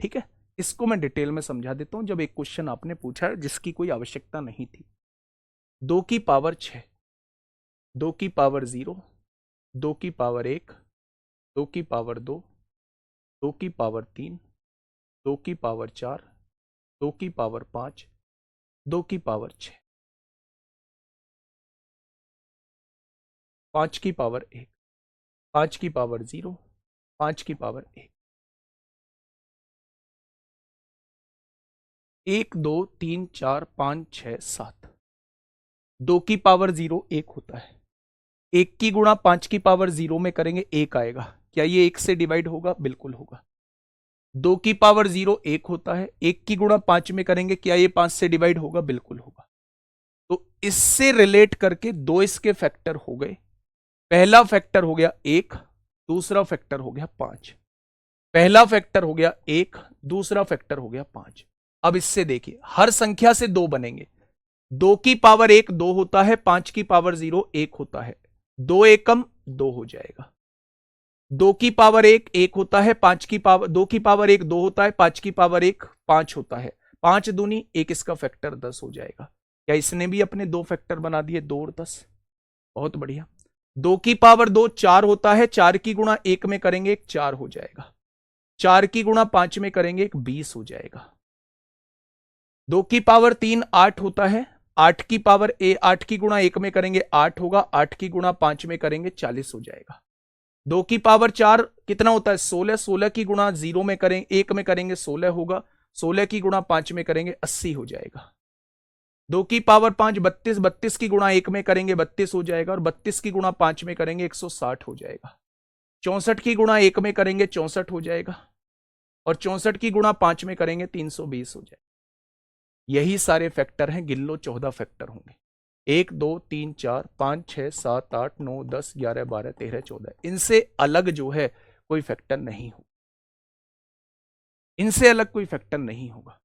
ठीक है, इसको मैं डिटेल में समझा देता हूं। जब एक क्वेश्चन आपने पूछा जिसकी कोई आवश्यकता नहीं थी, 2 की पावर 6, 2 की पावर 0, 2 की पावर 1, 2 की पावर 2, 2 की पावर 3, 2 की पावर 4, 2 की पावर 5, 2 की पावर 6, 5 की पावर 1, 5 की पावर 0, 5 की पावर 1, 1 2 3 4 5 6 7। 2 की पावर 0 1 होता है, 1 की गुणा 5 की पावर 0 में करेंगे 1 आएगा। क्या ये 1 से डिवाइड होगा? बिल्कुल होगा। 2 की पावर 0 1 होता है, 1 की गुणा 5 में करेंगे, क्या ये 5 से डिवाइड होगा? बिल्कुल होगा। तो इससे रिलेट करके 2 इसके फैक्टर हो गए। पहला फैक्टर हो गया 1, दूसरा फैक्टर हो गया 5। पहला फैक्टर हो गया 1, दूसरा फैक्टर हो गया 5। अब इससे देखिए हर संख्या से 2 बनेंगे। 2 की पावर 1 2 होता है, 5 की पावर 0 1 होता है, 2 एकम 2 हो जाएगा। 2 की पावर 1 1 होता है, 5 की पावर 2 की पावर 1 2 होता है, 5 की पावर 1 5 होता है, 5 दूनी 1, इसका फैक्टर 10 हो जाएगा। क्या इसने भी अपने 2 फैक्टर बना दिए, 2 और 10? बहुत बढ़िया। 2 की पावर 2 4 होता है, 4 की गुणा 1 में करेंगे 1 4 हो जाएगा, 4 की गुणा 5 में करेंगे 1 20 हो जाएगा। 2 की पावर 3 8 होता है, 8 की पावर 8 की गुणा 1 में करेंगे 8 होगा, 8 की गुणा 5 में करेंगे 40 हो जाएगा। 2 की पावर 4 कितना होता है, 16, 16 की गुणा 0 में करेंगे 1 में करेंगे 16 होगा, 16 की गुणा 5 में करेंगे 80 हो जाएगा। 2 की पावर 5 32, 32 की गुणा 1 में करेंगे 32 हो जाएगा, और 32 की गुणा 5 में करेंगे 160 हो जाएगा। 64 की गुणा 1 में करेंगे 64 हो जाएगा, और 64 की गुणा 5 में करेंगे 320 हो जाएगा। यही सारे फैक्टर हैं, गिन लो 14 फैक्टर होंगे। 1 2 3 4 5 6 7 8 9 10 11 12 13 14। इनसे अलग जो है कोई फैक्टर नहीं हो, इनसे अलग कोई फैक्टर नहीं होगा।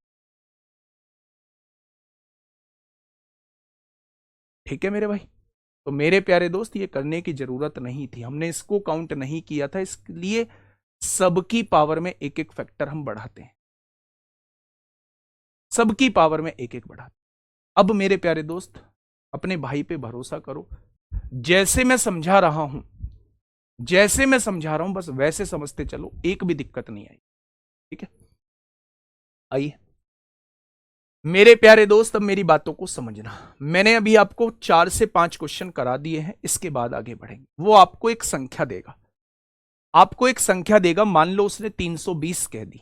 ठीक है मेरे भाई, तो मेरे प्यारे दोस्त ये करने की जरूरत नहीं थी, हमने इसको काउंट नहीं किया था, इसलिए सबकी पावर में एक एक फैक्टर हम बढ़ाते हैं, सबकी पावर में एक एक बढ़ाते हैं। अब मेरे प्यारे दोस्त अपने भाई पे भरोसा करो, जैसे मैं समझा रहा हूं, जैसे मैं समझा रहा हूं बस वैसे समझते चलो, एक भी दिक्कत नहीं आई। ठीक है, आइए मेरे प्यारे दोस्त अब मेरी बातों को समझना। मैंने अभी आपको 4 से 5 क्वेश्चन करा दिए हैं, इसके बाद आगे बढ़ेंगे। वो आपको एक संख्या देगा, आपको एक संख्या देगा, मान लो उसने 320 कह दी।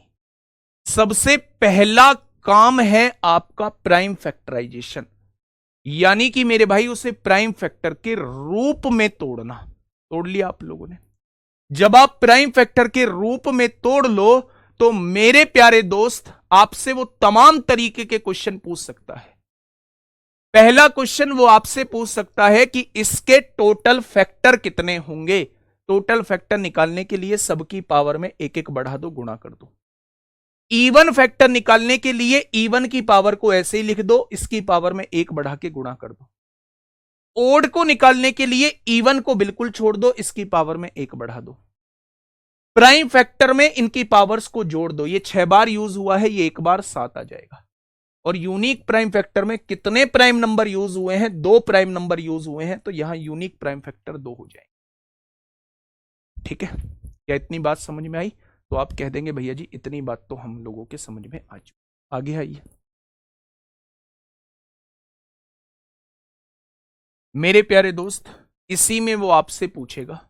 सबसे पहला काम है आपका प्राइम फैक्टराइजेशन, यानी कि मेरे भाई उसे प्राइम फैक्टर के रूप में तोड़ना। तोड़ लिया आप लोगों ने? जब आप प्राइम फैक्टर के रूप में तोड़ लो तो मेरे प्यारे दोस्त आपसे वो तमाम तरीके के क्वेश्चन पूछ सकता है। पहला क्वेश्चन वो आपसे पूछ सकता है कि इसके टोटल फैक्टर कितने होंगे। टोटल फैक्टर निकालने के लिए सबकी पावर में एक एक बढ़ा दो, गुणा कर दो। इवन फैक्टर निकालने के लिए इवन की पावर को ऐसे ही लिख दो, इसकी पावर में 1 बढ़ा के गुणा कर दो। ओड को निकालने के लिए इवन को बिल्कुल छोड़ दो, इसकी पावर में 1 बढ़ा दो। प्राइम फैक्टर में इनकी पावर्स को जोड़ दो, ये 6 बार यूज हुआ है, ये 1 बार 7 आ जाएगा। और यूनिक प्राइम फैक्टर में कितने प्राइम नंबर यूज हुए हैं? 2 प्राइम नंबर यूज हुए हैं, तो यहां यूनिक प्राइम फैक्टर 2 हो जाएंगे। ठीक है, क्या इतनी बात समझ में आई? तो आप कह देंगे भैया जी इतनी बात तो हम लोगों के समझ में आ चुकी। आगे आइए। मेरे प्यारे दोस्त, इसी में वो आपसे पूछेगा,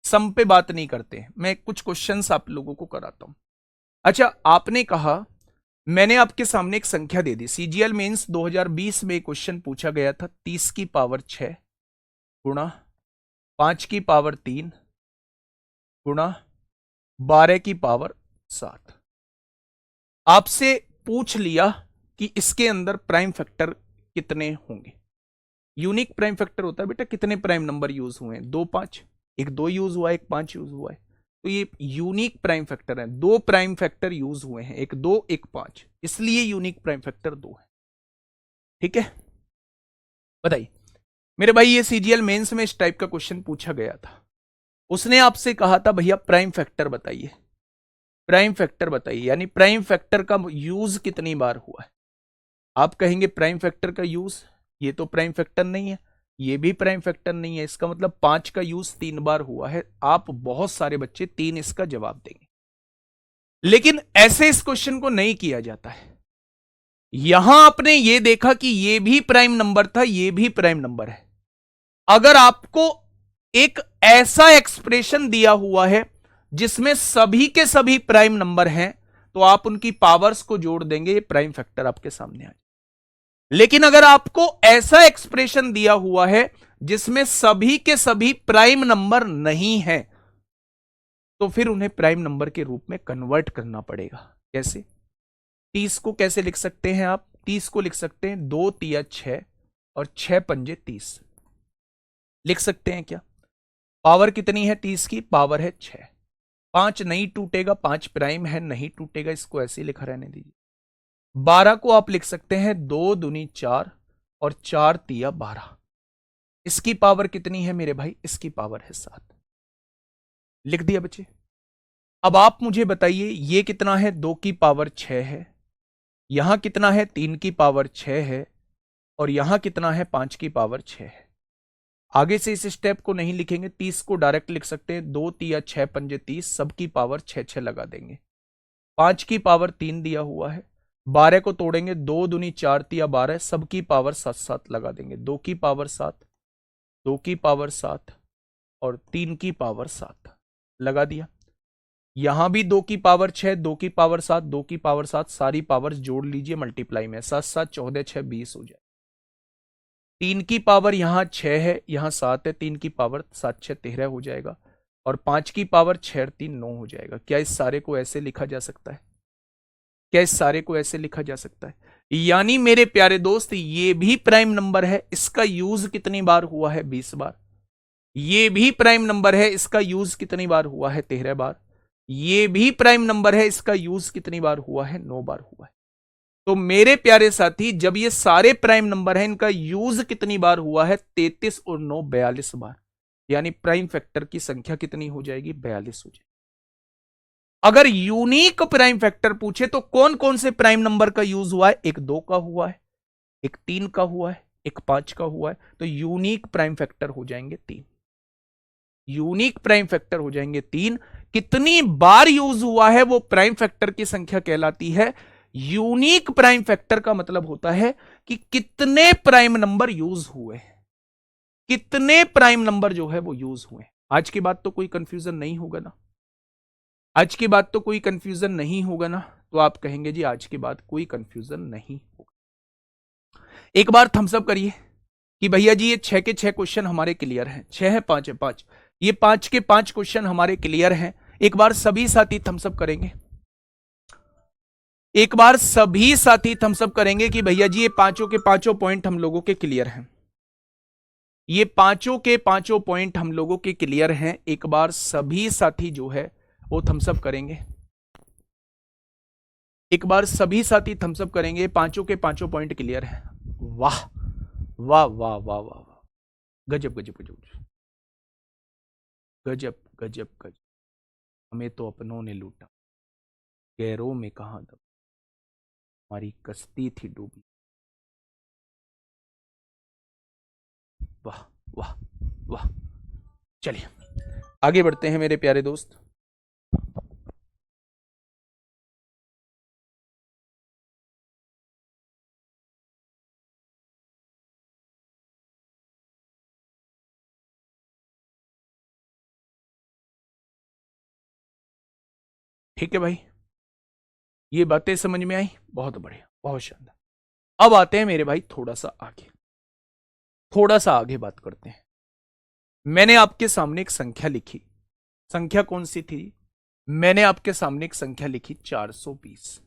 सम पे बात नहीं करते, मैं कुछ क्वेश्चंस आप लोगों को कराता हूं। अच्छा, आपने कहा, मैंने आपके सामने एक संख्या दे दी, सीजीएल मेंस 2020 में क्वेश्चन पूछा गया था, 30 की पावर 6 गुणा 5 की पावर 3 गुणा 12 की पावर 7। आपसे पूछ लिया कि इसके अंदर प्राइम फैक्टर कितने होंगे। यूनिक प्राइम फैक्टर होता है बेटा कितने प्राइम नंबर यूज हुए हैं, 2 5, एक 2 यूज हुआ है, एक 5 यूज हुआ है, तो ये यूनिक प्राइम फैक्टर है। 2 प्राइम फैक्टर यूज हुए हैं, एक 2 एक 5, इसलिए यूनिक प्राइम फैक्टर 2 है। ठीक है, बताइए मेरे भाई, ये सीजीएल मेंस में इस टाइप का क्वेश्चन पूछा गया था। उसने आपसे कहा था भैया प्राइम फैक्टर बताइए, प्राइम फैक्टर बताइए, यानी प्राइम फैक्टर का यूज कितनी बार हुआ है। आप कहेंगे प्राइम फैक्टर का यूज, ये तो प्राइम फैक्टर नहीं है, ये भी प्राइम फैक्टर नहीं है, इसका मतलब 5 का यूज 3 बार हुआ है। आप बहुत सारे बच्चे 3 इसका जवाब देंगे, लेकिन ऐसे इस क्वेश्चन को नहीं किया जाता है। यहां आपने ये देखा कि ये भी प्राइम नंबर था, ये भी प्राइम नंबर है। अगर आपको एक ऐसा एक्सप्रेशन दिया हुआ है जिसमें सभी के सभी प्राइम नंबर हैं, तो आप उनकी पावर्स को जोड़ देंगे, ये प्राइम फैक्टर आपके सामने आ जाए। लेकिन अगर आपको ऐसा एक्सप्रेशन दिया हुआ है जिसमें सभी के सभी प्राइम नंबर नहीं है, तो फिर उन्हें प्राइम नंबर के रूप में कन्वर्ट करना पड़ेगा। कैसे? 30 को कैसे लिख सकते हैं आप? 30 को लिख सकते हैं 2 तिया 6 और 6 पंजे 30, लिख सकते हैं क्या? पावर कितनी है 30 की? पावर है 6। 5 नहीं टूटेगा, 5 प्राइम है, नहीं टूटेगा, इसको ऐसे लिखा रहने दीजिए। 12 को आप लिख सकते हैं 2 दूनी 4 और 4 तिया 12। इसकी पावर कितनी है मेरे भाई? इसकी पावर है 7। लिख दिया बच्चे। अब आप मुझे बताइए ये कितना है? 2 की पावर 6 है, यहां कितना है? 3 की पावर 6 है, और यहां कितना है? 5 की पावर 6 है। आगे से इस स्टेप को नहीं लिखेंगे, 30 को डायरेक्ट लिख सकते हैं 2 तिया 6 पंजे 30, सबकी पावर 6 6 लगा देंगे। 5 की पावर 3 दिया हुआ है, 12 को तोड़ेंगे, 2 दूनी 4 तिया 12, सबकी पावर 7 7 लगा देंगे। 2 की पावर 7, 2 की पावर 7 और 3 की पावर 7 लगा दिया। यहां भी 2 की पावर 6, 2 की पावर 7, 2 की पावर 7, सारी पावर्स जोड़ लीजिए मल्टीप्लाई में, 7 7 14 6 20 हो जाए। 3 की पावर यहां 6 है, यहां 7 है, 3 की पावर 7 6 13 हो जाएगा, और 5 की पावर 6 3 9 हो जाएगा। क्या इस सारे को ऐसे लिखा जा सकता है? क्या इस सारे को ऐसे लिखा जा सकता है? यानी मेरे प्यारे दोस्त, ये भी प्राइम नंबर है, इसका यूज कितनी बार हुआ है? 20 बार। ये भी प्राइम नंबर है, इसका यूज कितनी बार हुआ है? 13 बार। ये भी प्राइम नंबर है, इसका यूज कितनी बार हुआ है? 9 बार हुआ है। तो मेरे प्यारे साथी, जब ये सारे प्राइम नंबर हैं, इनका यूज कितनी बार हुआ है? 33 और 9 42 बार। यानी प्राइम फैक्टर की संख्या कितनी हो जाएगी? 42 हो जाएगी। अगर यूनिक प्राइम फैक्टर पूछे तो कौन कौन से प्राइम नंबर का यूज हुआ है? एक 2 का हुआ है, एक 3 का हुआ है, एक 5 का हुआ है, तो यूनिक प्राइम फैक्टर हो जाएंगे 3। यूनिक प्राइम फैक्टर हो जाएंगे 3। कितनी बार यूज हुआ है वो प्राइम फैक्टर की संख्या कहलाती है। यूनिक प्राइम फैक्टर का मतलब होता है कि कितने प्राइम नंबर यूज हुए, कितने प्राइम नंबर जो है वो यूज हुए। आज के बाद तो कोई कंफ्यूजन नहीं होगा ना? आज के बाद तो कोई कंफ्यूजन नहीं होगा ना? तो आप कहेंगे जी आज के बाद कोई कंफ्यूजन नहीं होगा। एक बार थम्स अप करिए कि भैया जी ये 6 के 6 क्वेश्चन हमारे क्लियर हैं। 6 है 5 है 5, ये 5 के 5 क्वेश्चन हमारे क्लियर हैं। एक बार सभी साथी थम्स अप करेंगे, एक बार सभी साथी थम्स अप करेंगे कि भैया जी ये पांचों के पांचों पॉइंट हम लोगों के क्लियर हैं। ये पांचों के पांचों पॉइंट हम लोगों के क्लियर हैं। एक बार सभी साथी जो है वो थम्स अप करेंगे, एक बार सभी साथी थम्स अप करेंगे। पांचों के पांचों पॉइंट क्लियर हैं। वाह, वाह वाह वाह वाह वाह, गजब गजब गजब गजब गजब गजब। हमें तो अपनों ने लूटा, गैरों में कहाँ दब, हमारी कश्ती थी डूबी। वाह वाह वाह। चलिए आगे बढ़ते हैं मेरे प्यारे दोस्त। ठीक है भाई, ये बातें समझ में आई, बहुत बढ़िया, बहुत शानदार। अब आते हैं मेरे भाई थोड़ा सा आगे, थोड़ा सा आगे बात करते हैं। मैंने आपके सामने एक संख्या लिखी, संख्या कौन सी थी? मैंने आपके सामने एक संख्या लिखी 420।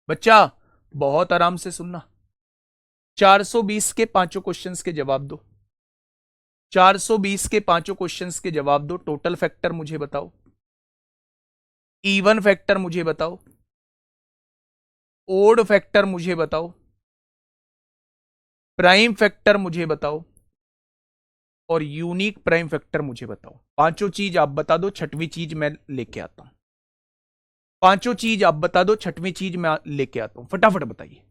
बच्चा बहुत आराम से सुनना, 420 के पांचों क्वेश्चंस के जवाब दो। 420 के पांचों क्वेश्चंस के जवाब दो। टोटल फैक्टर मुझे बताओ, इवन फैक्टर मुझे बताओ, ओड फैक्टर मुझे बताओ, प्राइम फैक्टर मुझे बताओ, और यूनिक प्राइम फैक्टर मुझे बताओ। पांचों चीज आप बता दो, छठवीं चीज मैं लेके आता हूं। पांचों चीज आप बता दो, छठवीं चीज मैं लेके आता हूं। फटाफट बताइए।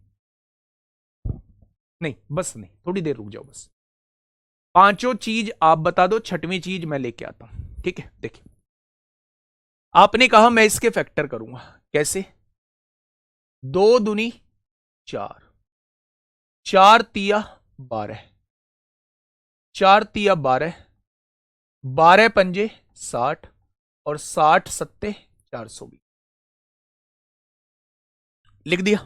नहीं बस नहीं, थोड़ी देर रुक जाओ बस। पांचों चीज आप बता दो, छठवीं चीज मैं लेके आता हूं। ठीक है, देखिए आपने कहा मैं इसके फैक्टर करूंगा। कैसे? 2 दूनी 4, 4 तिया 12, 4 तिया 12, 12 पंजे 60, और 60 सत्ते 420। लिख दिया।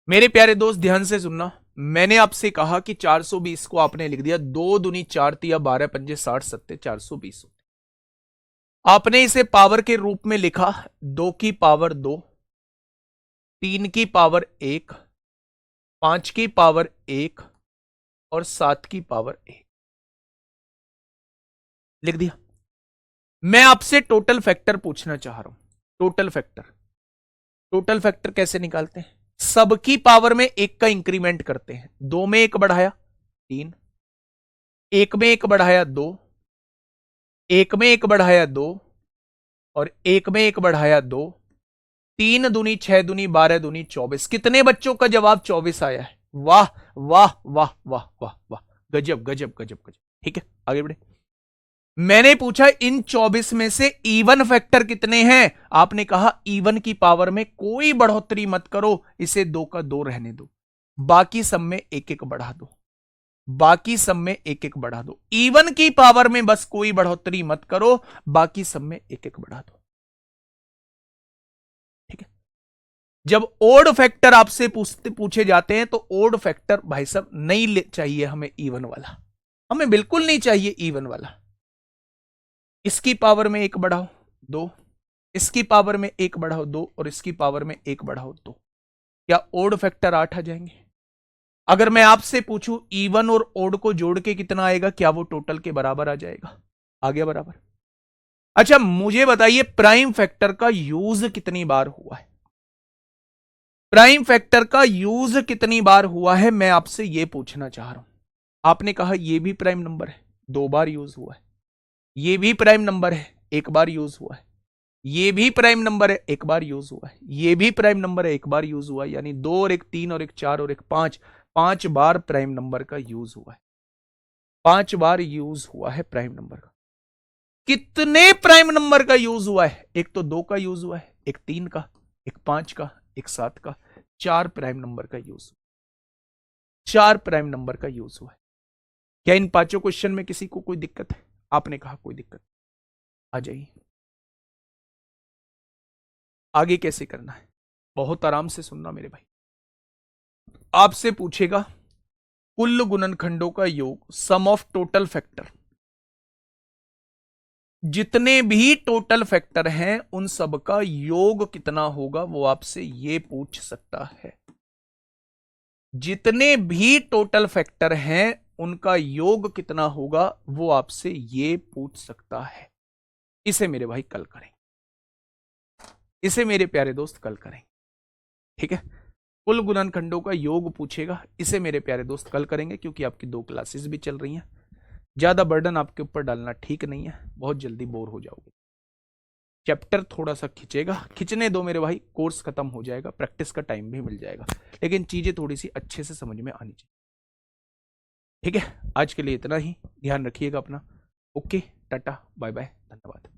मेरे प्यारे दोस्त ध्यान से सुनना, मैंने आपसे कहा कि 420 को आपने लिख दिया 2 दूनी 4 तिया 12 पंजे 60 सत्ते 420। आपने इसे पावर के रूप में लिखा, 2 की पावर 2, 3 की पावर 1, 5 की पावर 1, और 7 की पावर 1। लिख दिया। मैं आपसे टोटल फैक्टर पूछना चाह रहा हूं। टोटल फैक्टर, टोटल फैक्टर कैसे निकालते हैं? सबकी पावर में 1 का इंक्रीमेंट करते हैं। 2 में 1 बढ़ाया 3, 1 में 1 बढ़ाया 2, 1 में 1 बढ़ाया 2, और 1 में 1 बढ़ाया 2। 3 दूनी 6 दूनी 12 दूनी 24। कितने बच्चों का जवाब 24 आया है? वाह वाह वाह वाह वाह वाह, गजब गजब गजब गजब। ठीक है आगे बढ़े। मैंने पूछा इन 24 में से इवन फैक्टर कितने हैं? आपने कहा इवन की पावर में कोई बढ़ोतरी मत करो, इसे 2 का 2 रहने दो, बाकी सब में 1 1 बढ़ा दो, बाकी सब में 1 1 बढ़ा दो। इवन की पावर में बस कोई बढ़ोतरी मत करो, बाकी सब में 1 1 बढ़ा दो। ठीक है। जब ओड फैक्टर आपसे पूछे जाते हैं तो ओड फैक्टर भाई साहब नहीं चाहिए हमें इवन वाला, हमें बिल्कुल नहीं चाहिए इवन वाला। इसकी पावर में 1 बढ़ाओ 2, इसकी पावर में 1 बढ़ाओ 2, और इसकी पावर में 1 बढ़ाओ 2। क्या ओड फैक्टर 8 आ जाएंगे? अगर मैं आपसे पूछूं इवन और ओड को जोड़ के कितना आएगा, क्या वो टोटल के बराबर आ जाएगा? आ गया बराबर। अच्छा मुझे बताइए प्राइम फैक्टर का यूज कितनी बार हुआ है? प्राइम फैक्टर का यूज कितनी बार हुआ है, मैं आपसे यह पूछना चाह रहा हूं। आपने कहा यह भी प्राइम नंबर है, 2 बार यूज हुआ है। ये भी प्राइम नंबर है, 1 बार यूज हुआ है। ये भी प्राइम नंबर है, 1 बार यूज हुआ है। ये भी प्राइम नंबर है, 1 बार यूज हुआ है। यानी 2 और 1 3 और 1 4 और 1 5, 5 बार प्राइम नंबर का यूज हुआ है। 5 बार यूज हुआ है प्राइम नंबर का। कितने प्राइम नंबर का यूज हुआ है? एक तो 2 का यूज हुआ है, एक 3 का, एक 5 का, एक 7 का। 4 प्राइम नंबर का यूज, 4 प्राइम नंबर का यूज हुआ है। क्या इन पांचों क्वेश्चन में किसी को कोई दिक्कत है? आपने कहा कोई दिक्कत, आ जाइए। आगे कैसे करना है बहुत आराम से सुनना मेरे भाई। आपसे पूछेगा कुल गुणनखंडों का योग, सम ऑफ टोटल फैक्टर। जितने भी टोटल फैक्टर हैं उन सब का योग कितना होगा, वो आपसे ये पूछ सकता है। जितने भी टोटल फैक्टर हैं उनका योग कितना होगा, वो आपसे ये पूछ सकता है। इसे मेरे भाई कल करें, इसे मेरे प्यारे दोस्त कल करें। ठीक है। कुल गुणनखंडों का योग पूछेगा। इसे मेरे प्यारे दोस्त कल करेंगे, क्योंकि आपकी 2 क्लासेस भी चल रही हैं। ज्यादा बर्डन आपके ऊपर डालना ठीक नहीं है, बहुत जल्दी बोर हो जाओगे। चैप्टर थोड़ा सा खिंचेगा, खिंचने दो मेरे भाई, कोर्स खत्म हो जाएगा, प्रैक्टिस का टाइम भी मिल जाएगा, लेकिन चीजें थोड़ी सी अच्छे से समझ में आनी चाहिए। ठीक है, आज के लिए इतना ही। ध्यान रखिएगा अपना। ओके, टाटा, बाय बाय, धन्यवाद।